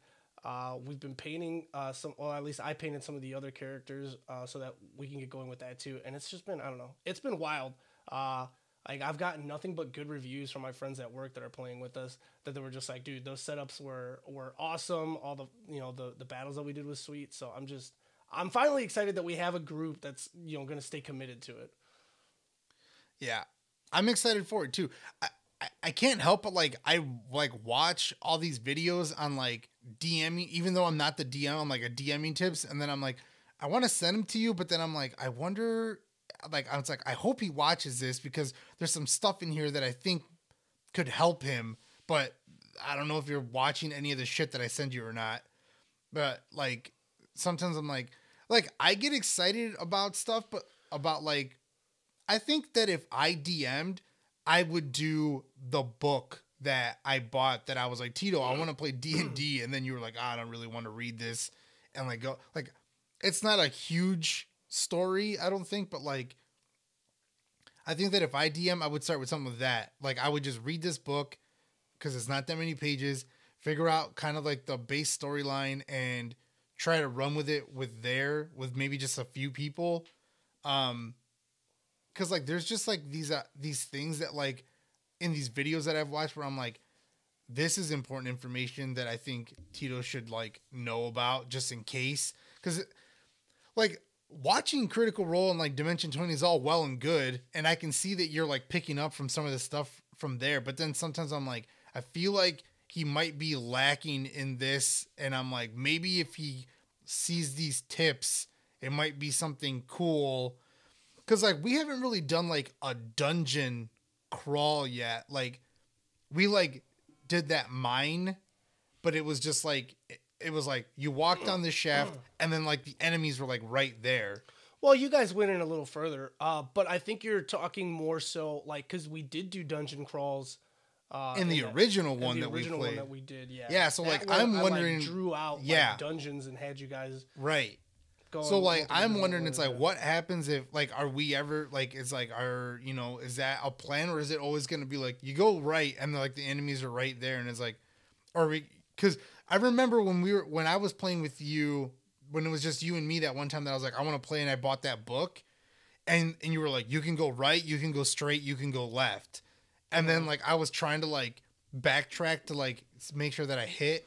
B: We've been painting at least I painted some of the other characters so that we can get going with that too. And it's just been, I don't know, it's been wild. Like I've gotten nothing but good reviews from my friends at work that are playing with us, that they were just like, dude, those setups were awesome. All the, the battles that we did was sweet. So I'm finally excited that we have a group that's, going to stay committed to it.
A: Yeah. I'm excited for it too. I can't help but like, I like watch all these videos on like DMing, even though I'm not the DM, I'm like a DMing tips. And then I'm like, I want to send them to you, but then I'm like, I wonder, like, I was like, I hope he watches this, because there's some stuff in here that I think could help him, but I don't know if you're watching any of the shit that I send you or not. But like, sometimes I'm like I get excited about stuff, but about like, I think that if I DM'd, I would do the book that I bought that I was like, Tito, I want to play D&D. And then you were like, I don't really want to read this. And like, go like, it's not a huge story, I don't think, but like, I think that if I DM, I would start with something like that. Like, I would just read this book because it's not that many pages, figure out kind of like the base storyline and try to run with it with maybe just a few people. Cause like, there's just like these things that like in these videos that I've watched where I'm like, this is important information that I think Tito should like know about just in case. Cause like watching Critical Role and like Dimension 20 is all well and good. And I can see that you're like picking up from some of the stuff from there. But then sometimes I'm like, I feel like he might be lacking in this. And I'm like, maybe if he sees these tips, it might be something cool. Cause like we haven't really done like a dungeon crawl yet. Like we like did that mine, but it was just like, it was like you walked down the shaft and then like the enemies were like right there.
B: Well, you guys went in a little further, but I think you're talking more so like, cause we did do dungeon crawls.
A: In the original one that we played.
B: That we did, yeah.
A: Yeah, so like I'm wondering,
B: like, drew out like, dungeons and had you guys
A: going. So like I'm wondering, it's like what happens if like are we ever like it's like is that a plan or is it always going to be like you go right and like the enemies are right there and it's like because I remember when I was playing with you when it was just you and me that one time that I was like I want to play and I bought that book and you were like you can go right, you can go straight, you can go left. And then like I was trying to like backtrack to like make sure that I hit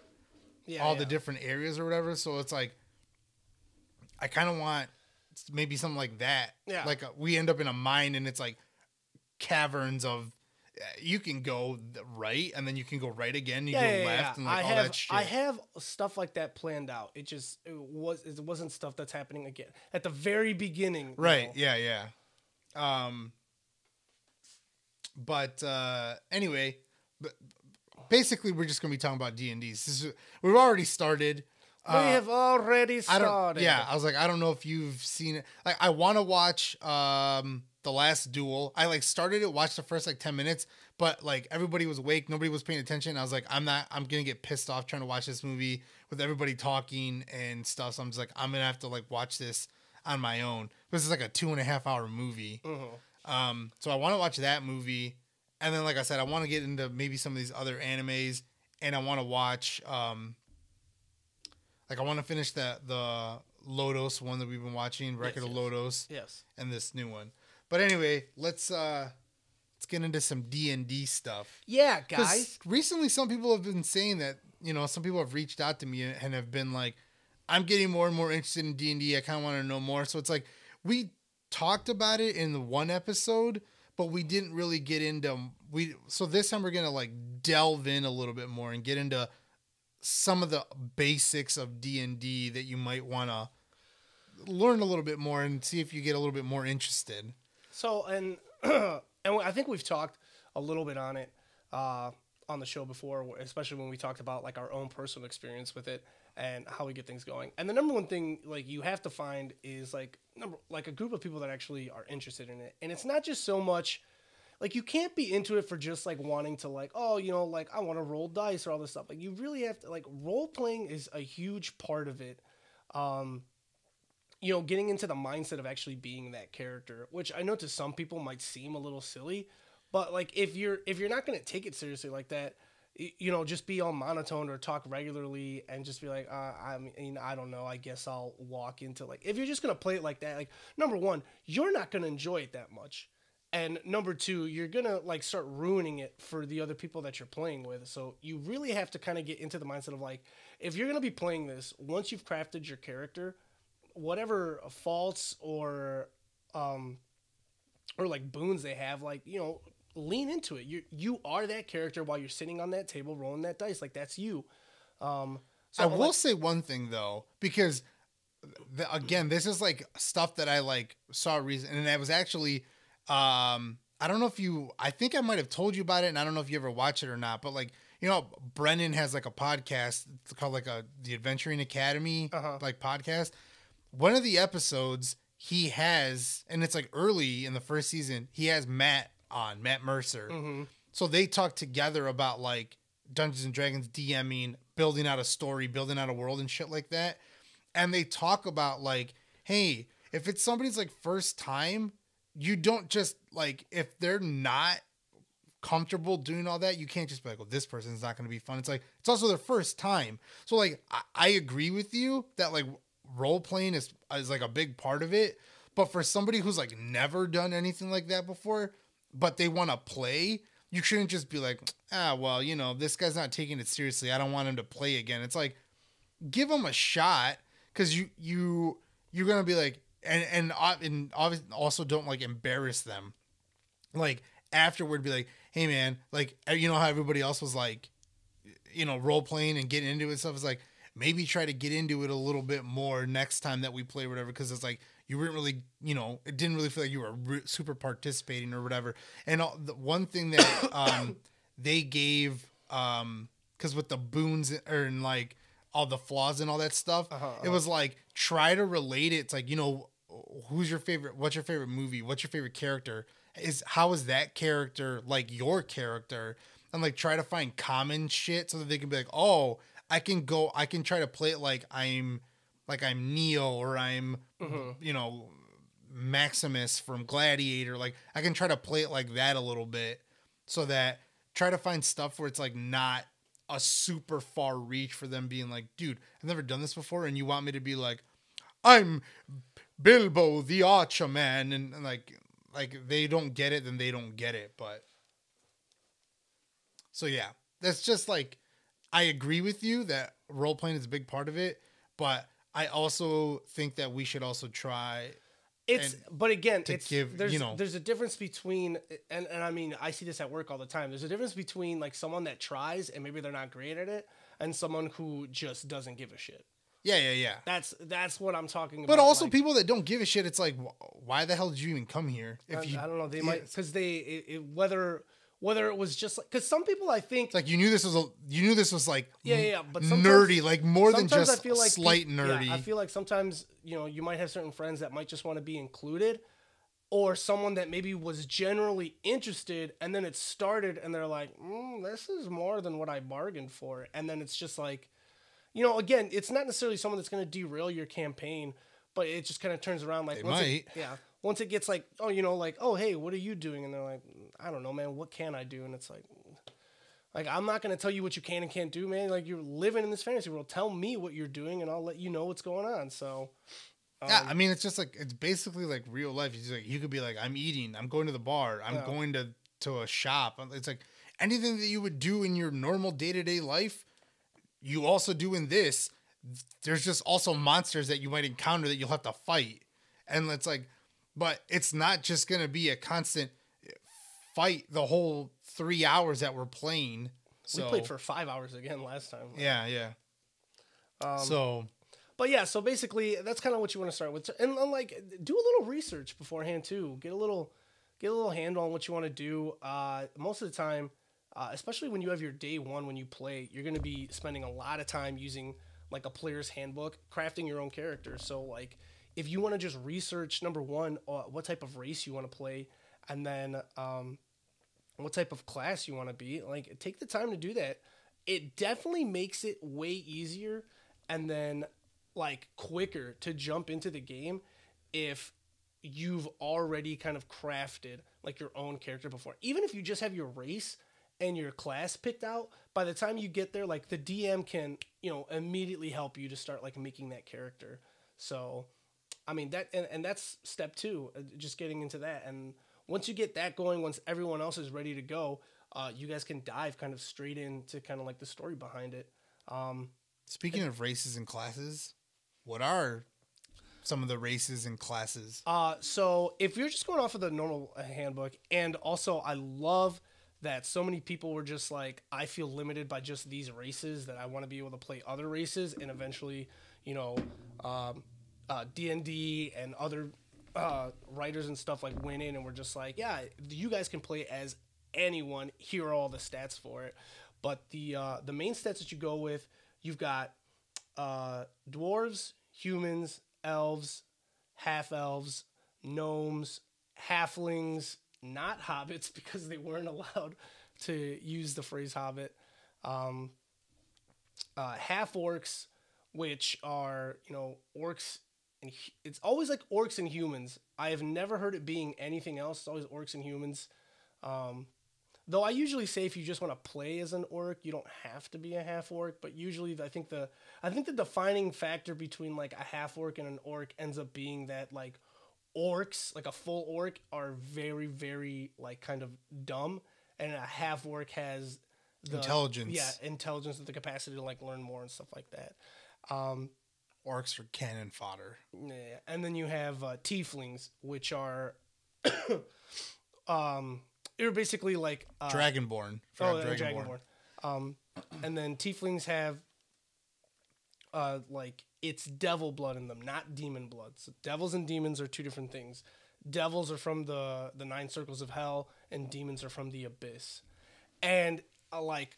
A: all the different areas or whatever. So it's like I kind of want maybe something like that. Yeah. Like we end up in a mine and it's like caverns of you can go right and then you can go right again. You go left and like all that shit.
B: I have stuff like that planned out. It wasn't stuff that's happening again at the very beginning.
A: Right. Yeah. But anyway, basically we're just gonna be talking about D&D. We've already started.
B: We have already started.
A: I was like, I don't know if you've seen it. Like, I want to watch The Last Duel. I like started it, watched the first like 10 minutes, but like everybody was awake, nobody was paying attention. I was like, I'm gonna get pissed off trying to watch this movie with everybody talking and stuff. So I'm just like, I'm gonna have to like watch this on my own. This is like a 2.5 hour movie. Mm-hmm. So I want to watch that movie, and then like I said, I want to get into maybe some of these other animes, and I want to watch like I want to finish the Lodos one that we've been watching, Record of Lodos.
B: Yes.
A: And this new one. But anyway, let's get into some D&D stuff.
B: Yeah, guys.
A: Recently some people have been saying that, some people have reached out to me and have been like, I'm getting more and more interested in D&D. I kind of want to know more. So it's like we talked about it in the one episode, but we didn't really get into so this time we're going to like delve in a little bit more and get into some of the basics of D&D that you might want to learn a little bit more and see if you get a little bit more interested.
B: So, and I think we've talked a little bit on it on the show before, especially when we talked about like our own personal experience with it and how we get things going. And the number one thing like you have to find is like a group of people that actually are interested in it. And it's not just so much like you can't be into it for just like wanting to like, oh, like I want to roll dice or all this stuff. Like you really have to like role playing is a huge part of it. Getting into the mindset of actually being that character, which I know to some people might seem a little silly, but like if you're not going to take it seriously like that, just be all monotone or talk regularly and just be like, I don't know, I guess I'll walk into like, if you're just going to play it like that, like number one, you're not going to enjoy it that much. And number two, you're going to like start ruining it for the other people that you're playing with. So you really have to kind of get into the mindset of like, if you're going to be playing this, once you've crafted your character, whatever faults or like boons they have, like, lean into it. You are that character while you're sitting on that table rolling that dice. Like that's you. So
A: I will say one thing though, because again, this is like stuff that I like saw recently, and I was actually, I don't know if I think I might have told you about it, and I don't know if you ever watch it or not, but like, Brennan has like a podcast called like the Adventuring Academy, like podcast. One of the episodes he has, and it's like early in the first season, he has Matt on, Matt Mercer.
B: Mm-hmm.
A: So they talk together about like Dungeons and Dragons DMing, building out a story, building out a world and shit like that. And they talk about like, hey, if it's somebody's like first time, you don't just like, if they're not comfortable doing all that, you can't just be like, well, this person's not going to be fun. It's like, it's also their first time. So like, I agree with you that like role playing is like a big part of it. But for somebody who's like never done anything like that before, but they want to play, you shouldn't just be like, well, you know, this guy's not taking it seriously. I don't want him to play again. It's like, give him a shot. Cause you're going to be like, and obviously also don't like embarrass them. Like afterward be like, hey man, like, you know how everybody else was like, you know, role playing and getting into it and stuff. It's like, maybe try to get into it a little bit more next time that we play or whatever. Cause it's like, you weren't really, you know, it didn't really feel like you were super participating or whatever. And the one thing that they gave, cause with the boons and like all the flaws and all that stuff, it was like, try to relate it. It's like, you know, what's your favorite movie? What's your favorite character? How is that character like your character? And like try to find common shit so that they can be like, oh, I can try to play it like I'm Neo or I'm, you know, Maximus from Gladiator. Like I can try to play it like that a little bit so that try to find stuff where it's like not a super far reach for them being like, dude, I've never done this before. And you want me to be like, I'm Bilbo the Archer Man. And like they don't get it, then they don't get it. But so, yeah, that's just like, I agree with you that role playing is a big part of it, but I also think that we should also try.
B: But again, there's a difference between, and I mean, I see this at work all the time. There's a difference between like someone that tries and maybe they're not great at it and someone who just doesn't give a shit.
A: Yeah.
B: That's what I'm talking about.
A: But also
B: like,
A: people that don't give a shit, it's like, why the hell did you even come here?
B: I don't know. They might, because whether it was just like, because some people I think
A: it's like you knew this was like
B: but
A: nerdy, like more than just
B: I feel like
A: slight nerdy.
B: I feel like sometimes, you know, you might have certain friends that might just want to be included, or someone that maybe was generally interested and then it started and they're like, this is more than what I bargained for, and then it's just like, you know, again, it's not necessarily someone that's going to derail your campaign, but it just kind of turns around like once it gets like, oh, you know, like, oh, hey, what are you doing? And they're like, I don't know, man, what can I do? And it's like I'm not going to tell you what you can and can't do, man. Like, you're living in this fantasy world. Tell me what you're doing and I'll let you know what's going on. So,
A: yeah, I mean, it's just like, it's basically like real life. It's like, you could be like, I'm eating, I'm going to the bar, I'm going to a shop. It's like anything that you would do in your normal day-to-day life, you also do in this. There's just also monsters that you might encounter that you'll have to fight. And it's like, but it's not just going to be a constant fight the whole 3 hours that we're playing. So,
B: we played for 5 hours again last time.
A: Yeah.
B: But yeah, so basically that's kind of what you want to start with. And like, do a little research beforehand too. Get a little handle on what you want to do. Most of the time, especially when you have your day one, when you play, you're going to be spending a lot of time using like a player's handbook, crafting your own character. So like, if you want to just research, number one, what type of race you want to play, and then what type of class you want to be, like, take the time to do that. It definitely makes it way easier and then like quicker to jump into the game if you've already kind of crafted like your own character before. Even if you just have your race and your class picked out, by the time you get there, like the DM can, you know, immediately help you to start like making that character. So, I mean, that, and that's step two, just getting into that. And once you get that going, once everyone else is ready to go, you guys can dive kind of straight into kind of like the story behind it.
A: Speaking of races and classes, what are some of the races and classes?
B: So if you're just going off of the normal handbook, and also I love that so many people were just like, I feel limited by just these races, that I want to be able to play other races, and eventually, you know, D&D and other writers and stuff like went in and were just like, yeah, you guys can play as anyone. Here are all the stats for it. But the main stats that you go with, you've got dwarves, humans, elves, half elves, gnomes, halflings, not hobbits because they weren't allowed to use the phrase hobbit. Half orcs, which are, orcs, and it's always like orcs and humans. I have never heard it being anything else. It's always orcs and humans. Though I usually say if you just want to play as an orc, you don't have to be a half orc. But usually, I think the defining factor between like a half orc and an orc ends up being that like orcs, like a full orc, are very, very like kind of dumb, and a half orc has the
A: intelligence.
B: Yeah, intelligence and the capacity to like learn more and stuff like that.
A: Orcs are cannon fodder.
B: Yeah, and then you have tieflings, which are they're basically like
A: Dragonborn.
B: Dragonborn. And then tieflings have like it's devil blood in them, not demon blood. So devils and demons are two different things. Devils are from the 9 circles of hell, and demons are from the abyss. And like,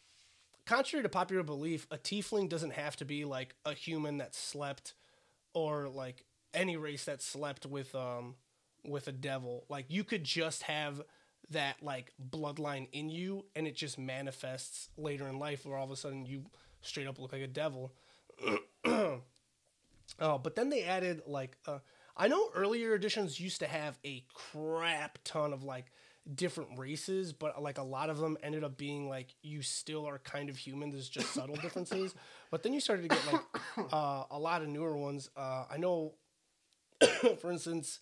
B: contrary to popular belief, a tiefling doesn't have to be like a human that slept, or like any race that slept with a devil. Like, you could just have that like bloodline in you, and it just manifests later in life, where all of a sudden you straight up look like a devil. But then they added like I know earlier editions used to have a crap ton of like different races, but like a lot of them ended up being like you still are kind of human. There's just subtle differences. But then you started to get like a lot of newer ones. I know, for instance,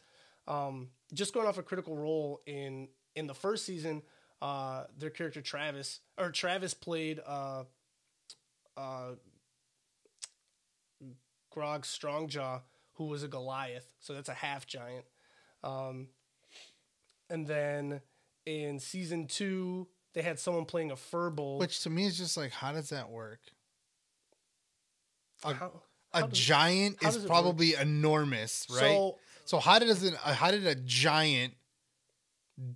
B: just going off a Critical Role in the first season, their character Travis played Grog Strongjaw, who was a Goliath, so that's a half giant. And then in season 2, they had someone playing a Furbolg.
A: Which to me is just like, how does that work?
B: How
A: Giant is probably enormous, right? So how did a giant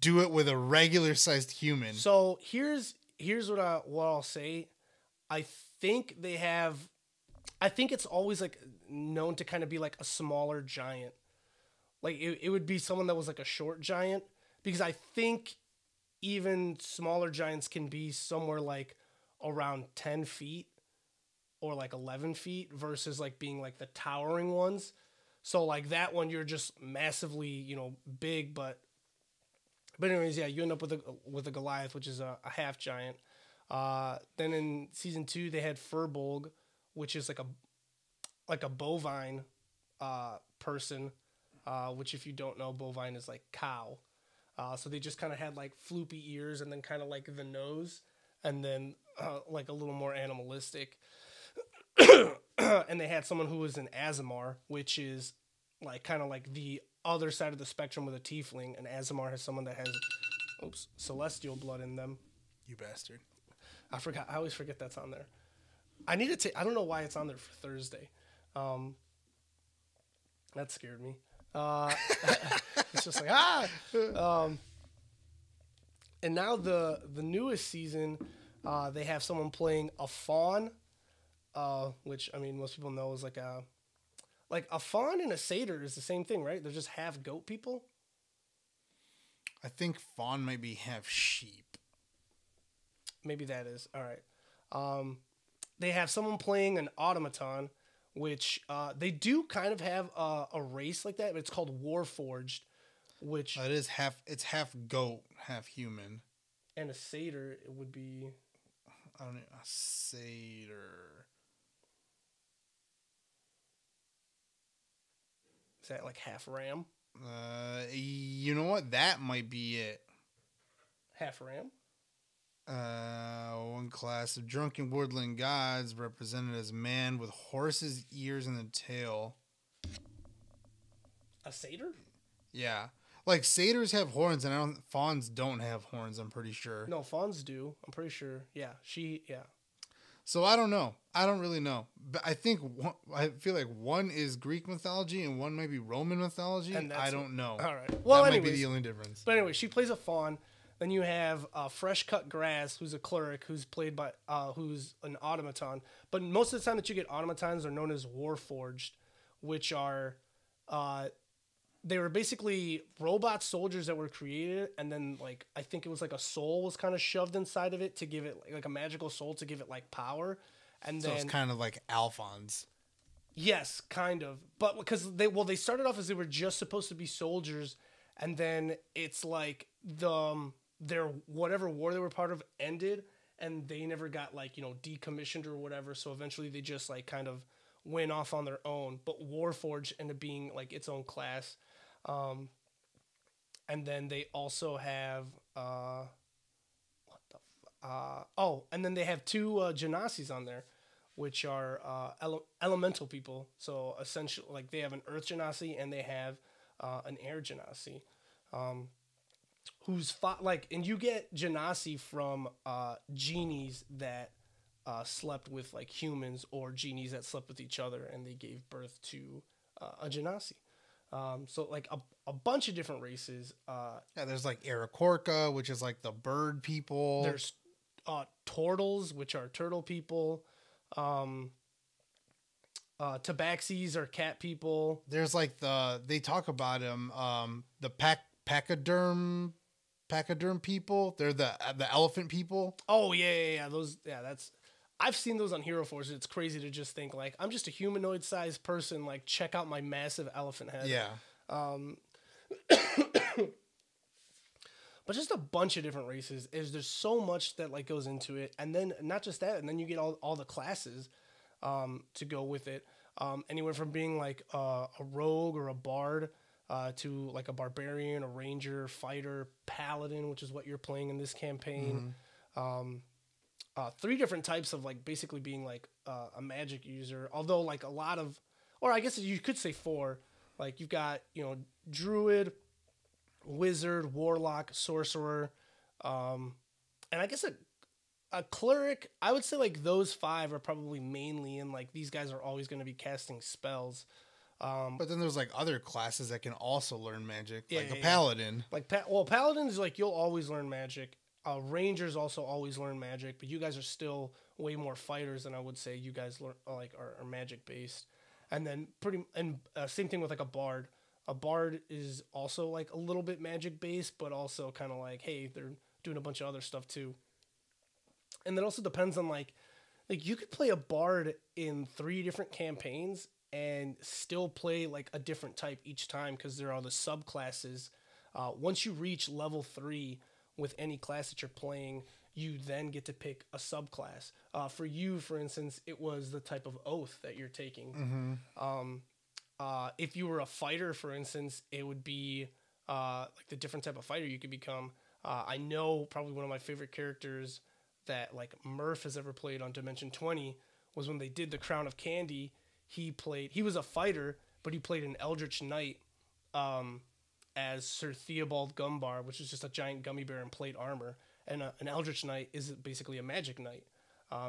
A: do it with a regular sized human?
B: So here's what I'll say. I think it's always like known to kind of be like a smaller giant. Like it would be someone that was like a short giant, because I think even smaller giants can be somewhere like around 10 feet or like 11 feet versus like being like the towering ones. So like that one, you're just massively, big, but anyways, yeah, you end up with a Goliath, which is a half giant. Then in season 2, they had Furbolg, which is like a bovine person, which if you don't know, bovine is like cow. So they just kind of had like floopy ears, and then kind of like the nose, and then like a little more animalistic. And they had someone who was an Azamar, which is like kind of like the other side of the spectrum with a tiefling. And Azamar has someone that has celestial blood in them.
A: You bastard.
B: I forgot. I always forget that's on there. I need to take. I don't know why it's on there for Thursday. That scared me. It's just like and now the newest season, they have someone playing a fawn, which I mean most people know is like a fawn and a satyr is the same thing, right? They're just half goat people.
A: I think fawn might be half sheep.
B: Maybe that is all right. They have someone playing an automaton, which they do kind of have a race like that, but it's called Warforged, which
A: it is it's half goat, half human.
B: And a satyr, it would be,
A: I don't know, a satyr.
B: Is that like half ram?
A: You know what? That might be it.
B: Half ram?
A: One class of drunken woodland gods represented as man with horse's ears and a tail.
B: A satyr?
A: Yeah. Like satyrs have horns, and fawns don't have horns, I'm pretty sure.
B: No, fawns do. I'm pretty sure. Yeah.
A: So I don't know. I don't really know. But I feel like one is Greek mythology and one might be Roman mythology. And I don't know.
B: All right. Well,
A: that might be the only difference.
B: But anyway, she plays a fawn. Then you have Fresh Cut Grass, who's a cleric, who's played by who's an automaton. But most of the time that you get automatons are known as Warforged, which are they were basically robot soldiers that were created, and then like I think it was like a soul was kind of shoved inside of it to give it like a magical soul to give it like power, and
A: So
B: then
A: it's kind of like Alphonse.
B: yes, kind of, but because they started off as they were just supposed to be soldiers, and then it's like their whatever war they were part of ended, and they never got like decommissioned or whatever, so eventually they just like kind of went off on their own. But Warforged ended up being like its own class. And then they also have and then they have two Genasis on there, which are elemental people. So essentially, like they have an Earth Genasi and they have an Air Genasi, who's and you get Genasi from genies that slept with like humans, or genies that slept with each other, and they gave birth to a Genasi. So like a bunch of different races.
A: Yeah, there's like Aarakocra, which is like the bird people.
B: There's Turtles, which are turtle people. Tabaxis are cat people.
A: There's like they talk about them, the pachyderm people. They're the elephant people.
B: Oh yeah. I've seen those on Hero Force. It's crazy to just think like I'm just a humanoid sized person. Like check out my massive elephant head.
A: Yeah.
B: But just a bunch of different races. There's so much that like goes into it, and then not just that, and then you get all the classes to go with it. Anywhere from being like a rogue or a bard to like a barbarian, a ranger, fighter, paladin, which is what you're playing in this campaign. Mm-hmm. 3 different types of like basically being like a magic user, although like a lot of, or I guess you could say 4. Like you've got druid, wizard, warlock, sorcerer, and I guess a cleric. I would say like those 5 are probably mainly, and like these guys are always going to be casting spells.
A: But then there's like other classes that can also learn magic, like a paladin.
B: Like paladins, like you'll always learn magic. Rangers also always learn magic, but you guys are still way more fighters than I would say you guys learn, like are magic based. And then same thing with like a bard. A bard is also like a little bit magic based, but also kind of like, hey, they're doing a bunch of other stuff too. And that also depends on like you could play a bard in 3 different campaigns and still play like a different type each time, because there are the subclasses. Once you reach level 3 with any class that you're playing, you then get to pick a subclass. For you, for instance, it was the type of oath that you're taking. Mm-hmm. If you were a fighter, for instance, it would be like the different type of fighter you could become. I know probably one of my favorite characters that like Murph has ever played on Dimension 20 was when they did the Crown of Candy. He was a fighter, but he played an Eldritch Knight as Sir Theobald Gumbar, which is just a giant gummy bear in plate armor. And an Eldritch Knight is basically a magic knight.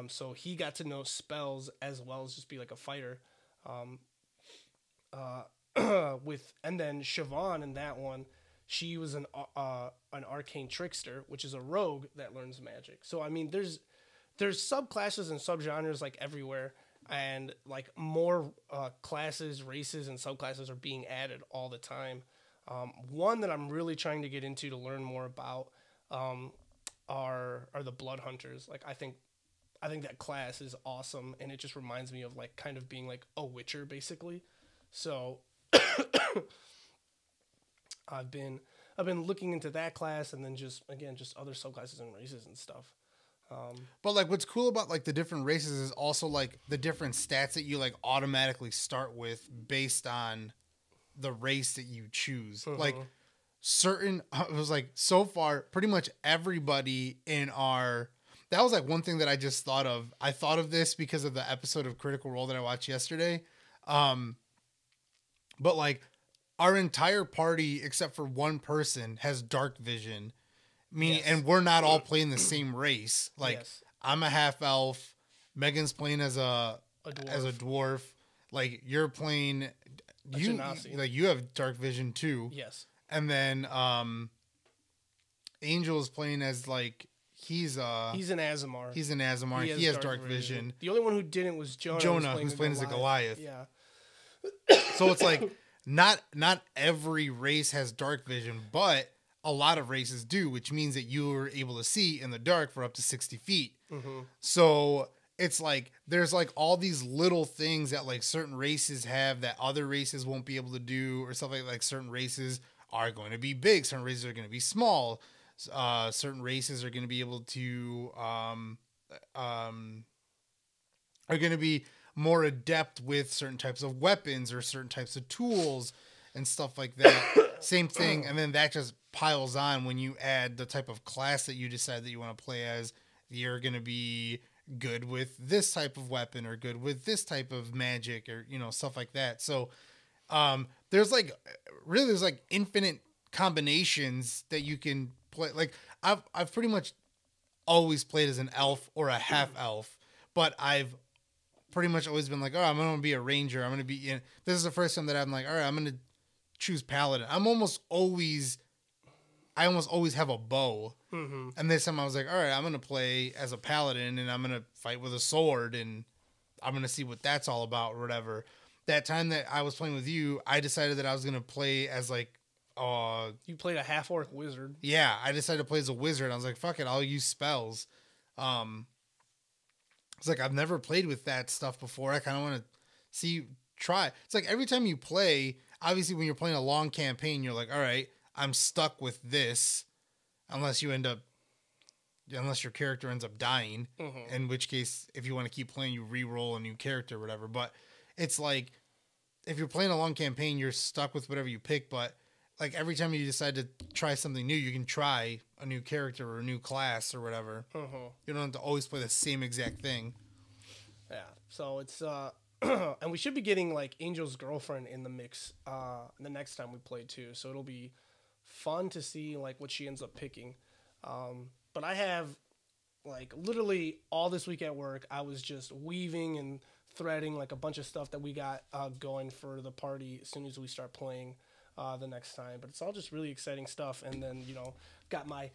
B: So he got to know spells as well as just be like a fighter. And then Siobhan in that one, she was an arcane trickster, which is a rogue that learns magic. So I mean, there's subclasses and subgenres like everywhere, and like more classes, races, and subclasses are being added all the time. One that I'm really trying to get into to learn more about are the Blood Hunters. Like I think that class is awesome, and it just reminds me of like kind of being like a Witcher basically. So I've been looking into that class, and then just other subclasses and races and stuff.
A: But like what's cool about like the different races is also like the different stats that you like automatically start with based on the race that you choose. Mm-hmm. Like it was like so far pretty much everybody in that was like one thing that I just thought of. I thought of this because of the episode of Critical Role that I watched yesterday. But like our entire party, except for one person, has dark vision.
B: Yes.
A: And we're not all playing the same race. Like
B: yes.
A: I'm a half elf. Megan's playing as a dwarf. Like you're playing, you have dark vision too.
B: Yes.
A: And then Angel is playing as like he's an
B: Azamar.
A: He's an Azamar. He has dark vision.
B: The only one who didn't was Jonah.
A: Who's playing as a Goliath.
B: Yeah.
A: So it's like not every race has dark vision, but a lot of races do, which means that you are able to see in the dark for up to 60 feet. So it's like there's like all these little things that like certain races have that other races won't be able to do, or stuff like certain races are going to be big, certain races are going to be small, certain races are going to be able to are going to be more adept with certain types of weapons or certain types of tools and stuff like that. Same thing, and then that just piles on when you add the type of class that you decide that you want to play as. You're going to be good with this type of weapon or good with this type of magic or, you know, stuff like that. So there's like infinite combinations that you can play. Like I've pretty much always played as an elf or a half elf, but I've pretty much always been like, oh, I'm going to be a ranger. I'm going to be in. This is the first time that I'm like, all right, I'm going to choose paladin. I almost always have a bow. And this time I was like, all right, I'm going to play as a paladin and I'm going to fight with a sword and I'm going to see what that's all about or whatever. That time that I was playing with you, I decided that I was going to play as like,
B: you played a half-orc wizard.
A: Yeah, I decided to play as a wizard. I was like, fuck it, I'll use spells. It's like, I've never played with that stuff before. I kind of want to try. It's like every time you play, obviously when you're playing a long campaign, you're like, all right, I'm stuck with this. Unless your character ends up dying, in which case, if you want to keep playing, you re-roll a new character or whatever. But it's like, if you're playing a long campaign, you're stuck with whatever you pick. But like every time you decide to try something new, you can try a new character or a new class or whatever. You don't have to always play the same exact thing.
B: Yeah. So it's and we should be getting like Angel's girlfriend in the mix the next time we play too. So it'll be fun to see like what she ends up picking. But I have like literally all this week at work, I was just weaving and threading like a bunch of stuff that we got going for the party as soon as we start playing the next time. But it's all just really exciting stuff. And then, you know, got my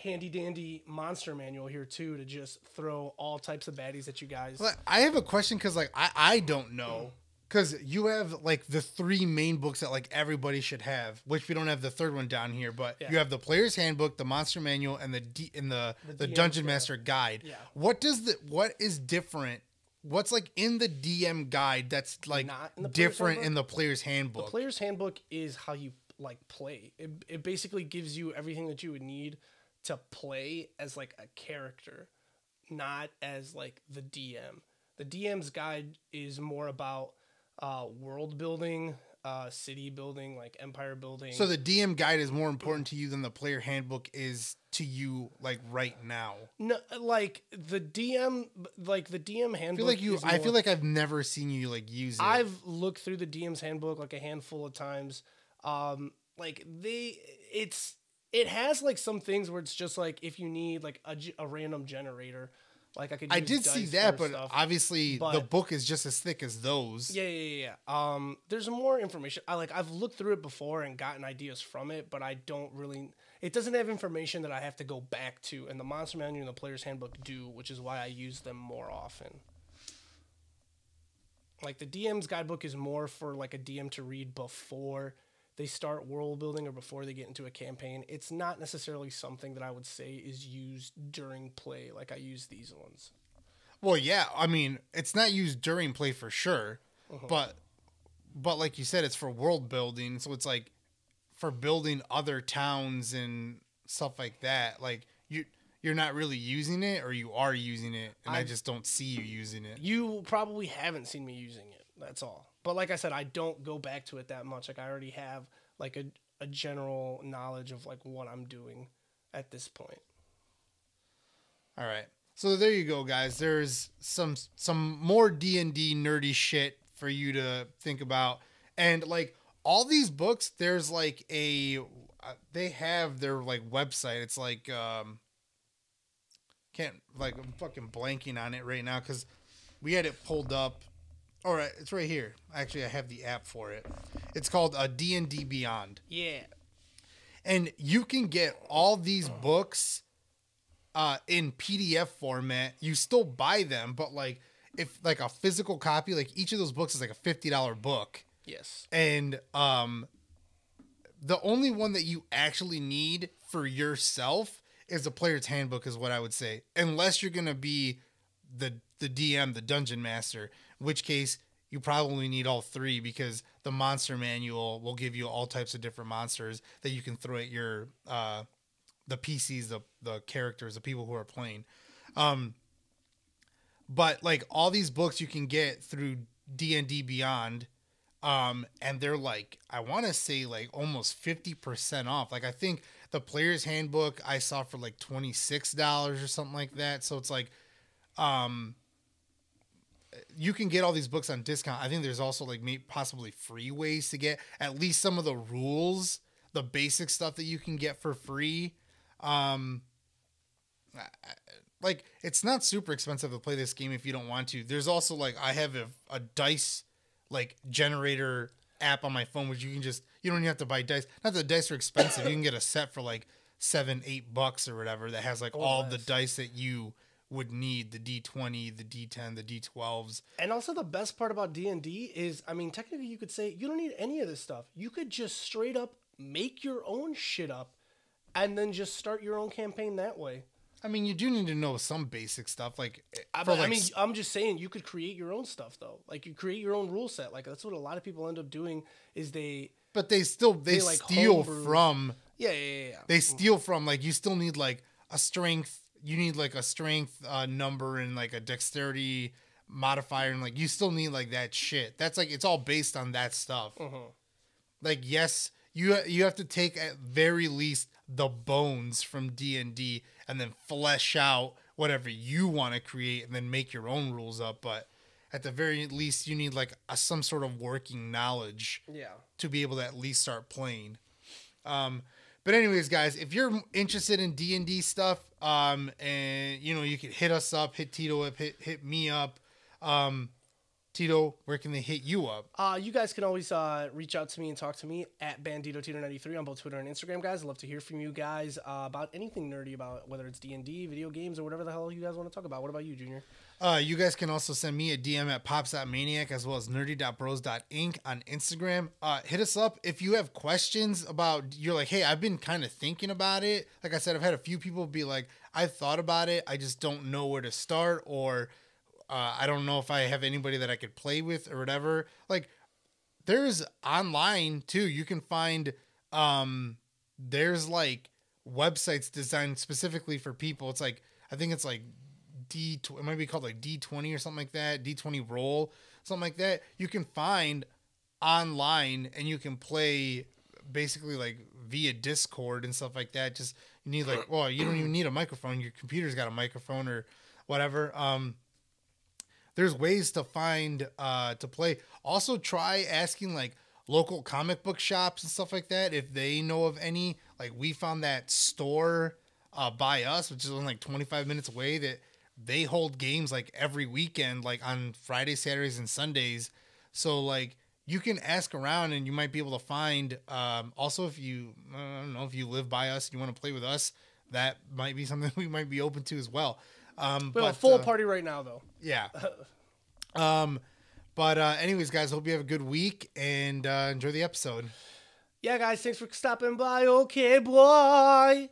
B: handy dandy monster manual here too to just throw all types of baddies at you guys.
A: I have a question because like I don't know. Because you have, like, the 3 main books that, like, everybody should have, which we don't have the third one down here, but you have the Player's Handbook, the Monster Manual, and the Dungeon Master Guide.
B: Yeah.
A: What is different? What's, like, in the DM guide that's, like, different in the Player's Handbook?
B: The Player's Handbook is how you, like, play. It basically gives you everything that you would need to play as, like, a character, not as, like, the DM. The DM's guide is more about world building, city building, like empire building.
A: So the DM guide is more important to you than the player handbook is to you, like right now.
B: No, like the DM handbook.
A: I feel like I've never seen you like use it.
B: I've looked through the DM's handbook like a handful of times. It has like some things where it's just like if you need like a random generator. Like I did
A: see that, but obviously the book is just as thick as those.
B: Yeah. There's more information. I've looked through it before and gotten ideas from it, but I don't really. It doesn't have information that I have to go back to, and the Monster Manual and the Player's Handbook do, which is why I use them more often. Like the DM's guidebook is more for like a DM to read before they start world building or before they get into a campaign. It's not necessarily something that I would say is used during play like I use these ones.
A: Well, yeah, I mean, it's not used during play for sure, but like you said, it's for world building, so it's like for building other towns and stuff like that. Like you're not really using it, or you are using it, and I just don't see you using it.
B: You probably haven't seen me using it. That's all. But like I said, I don't go back to it that much. Like I already have like a general knowledge of like what I'm doing at this point.
A: All right. So there you go, guys. There's some more D&D nerdy shit for you to think about. And like all these books, there's like they have their like website. It's like I'm fucking blanking on it right now because we had it pulled up. All right, it's right here. Actually, I have the app for it. It's called D&D Beyond.
B: Yeah.
A: And you can get all these books in PDF format. You still buy them, but like if like a physical copy, like each of those books is like a $50 book.
B: Yes.
A: And the only one that you actually need for yourself is the player's handbook, is what I would say. Unless you're gonna be the DM, the dungeon master, in which case you probably need all three, because the monster manual will give you all types of different monsters that you can throw at your the PCs, the characters, the people who are playing. But like all these books you can get through D&D Beyond, and they're like, I want to say like almost 50% off. Like I think the player's handbook I saw for like $26 or something like that. So it's like, you can get all these books on discount. I think there's also like maybe possibly free ways to get at least some of the rules, the basic stuff that you can get for free. Like it's not super expensive to play this game if you don't want to. There's also like, I have a dice like generator app on my phone, which you can just, you don't even have to buy dice. Not that the dice are expensive. You can get a set for like $7-8 or whatever that has like all the dice that you would need, the D20, the D10, the D12s.
B: And also the best part about D&D is, I mean, technically you could say you don't need any of this stuff. You could just straight up make your own shit up and then just start your own campaign that way.
A: I mean, you do need to know some basic stuff. Like,
B: I mean, I'm just saying you could create your own stuff though. Like you create your own rule set. Like that's what a lot of people end up doing is they
A: like steal
B: homebrew.
A: from.
B: Yeah.
A: They steal from, like, you still need like a strength. You need like a strength number and like a dexterity modifier, and like you still need like that shit. That's like, it's all based on that stuff. Like, yes, you have to take at very least the bones from D&D and then flesh out whatever you want to create and then make your own rules up. But at the very least, you need like some sort of working knowledge to be able to at least start playing. But anyways, guys, if you're interested in D&D stuff, and you know, you can hit us up, hit Tito up, hit me up. Tito, where can they hit you up?
B: You guys can always reach out to me and talk to me at BanditoTito93 on both Twitter and Instagram, guys. I'd love to hear from you guys about anything nerdy, about whether it's D&D, video games, or whatever the hell you guys want to talk about. What about you, Junior?
A: You guys can also send me a DM at pops.maniac, as well as nerdy.bros.inc on Instagram. Hit us up if you have questions about, you're like, hey, I've been kind of thinking about it. Like I said, I've had a few people be like, I've thought about it, I just don't know where to start, or I don't know if I have anybody that I could play with or whatever. Like, there's online too. You can find, there's like websites designed specifically for people. It's like, I think it's like it might be called like D20 or something like that. D20 Roll, something like that. You can find online and you can play basically like via Discord and stuff like that. Just, you need like, well, you don't even need a microphone. Your computer's got a microphone or whatever. There's ways to find, to play. Also try asking like local comic book shops and stuff like that, if they know of any. Like, we found that store by us, which is only like 25 minutes away, that they hold games like every weekend, like on Fridays, Saturdays, and Sundays. So like, you can ask around and you might be able to find, also if you, I don't know, if you live by us and you want to play with us, that might be something we might be open to as well.
B: We have a full party right now, though.
A: Yeah. But anyways, guys, hope you have a good week and enjoy the episode.
B: Yeah, guys, thanks for stopping by. Okay, boy.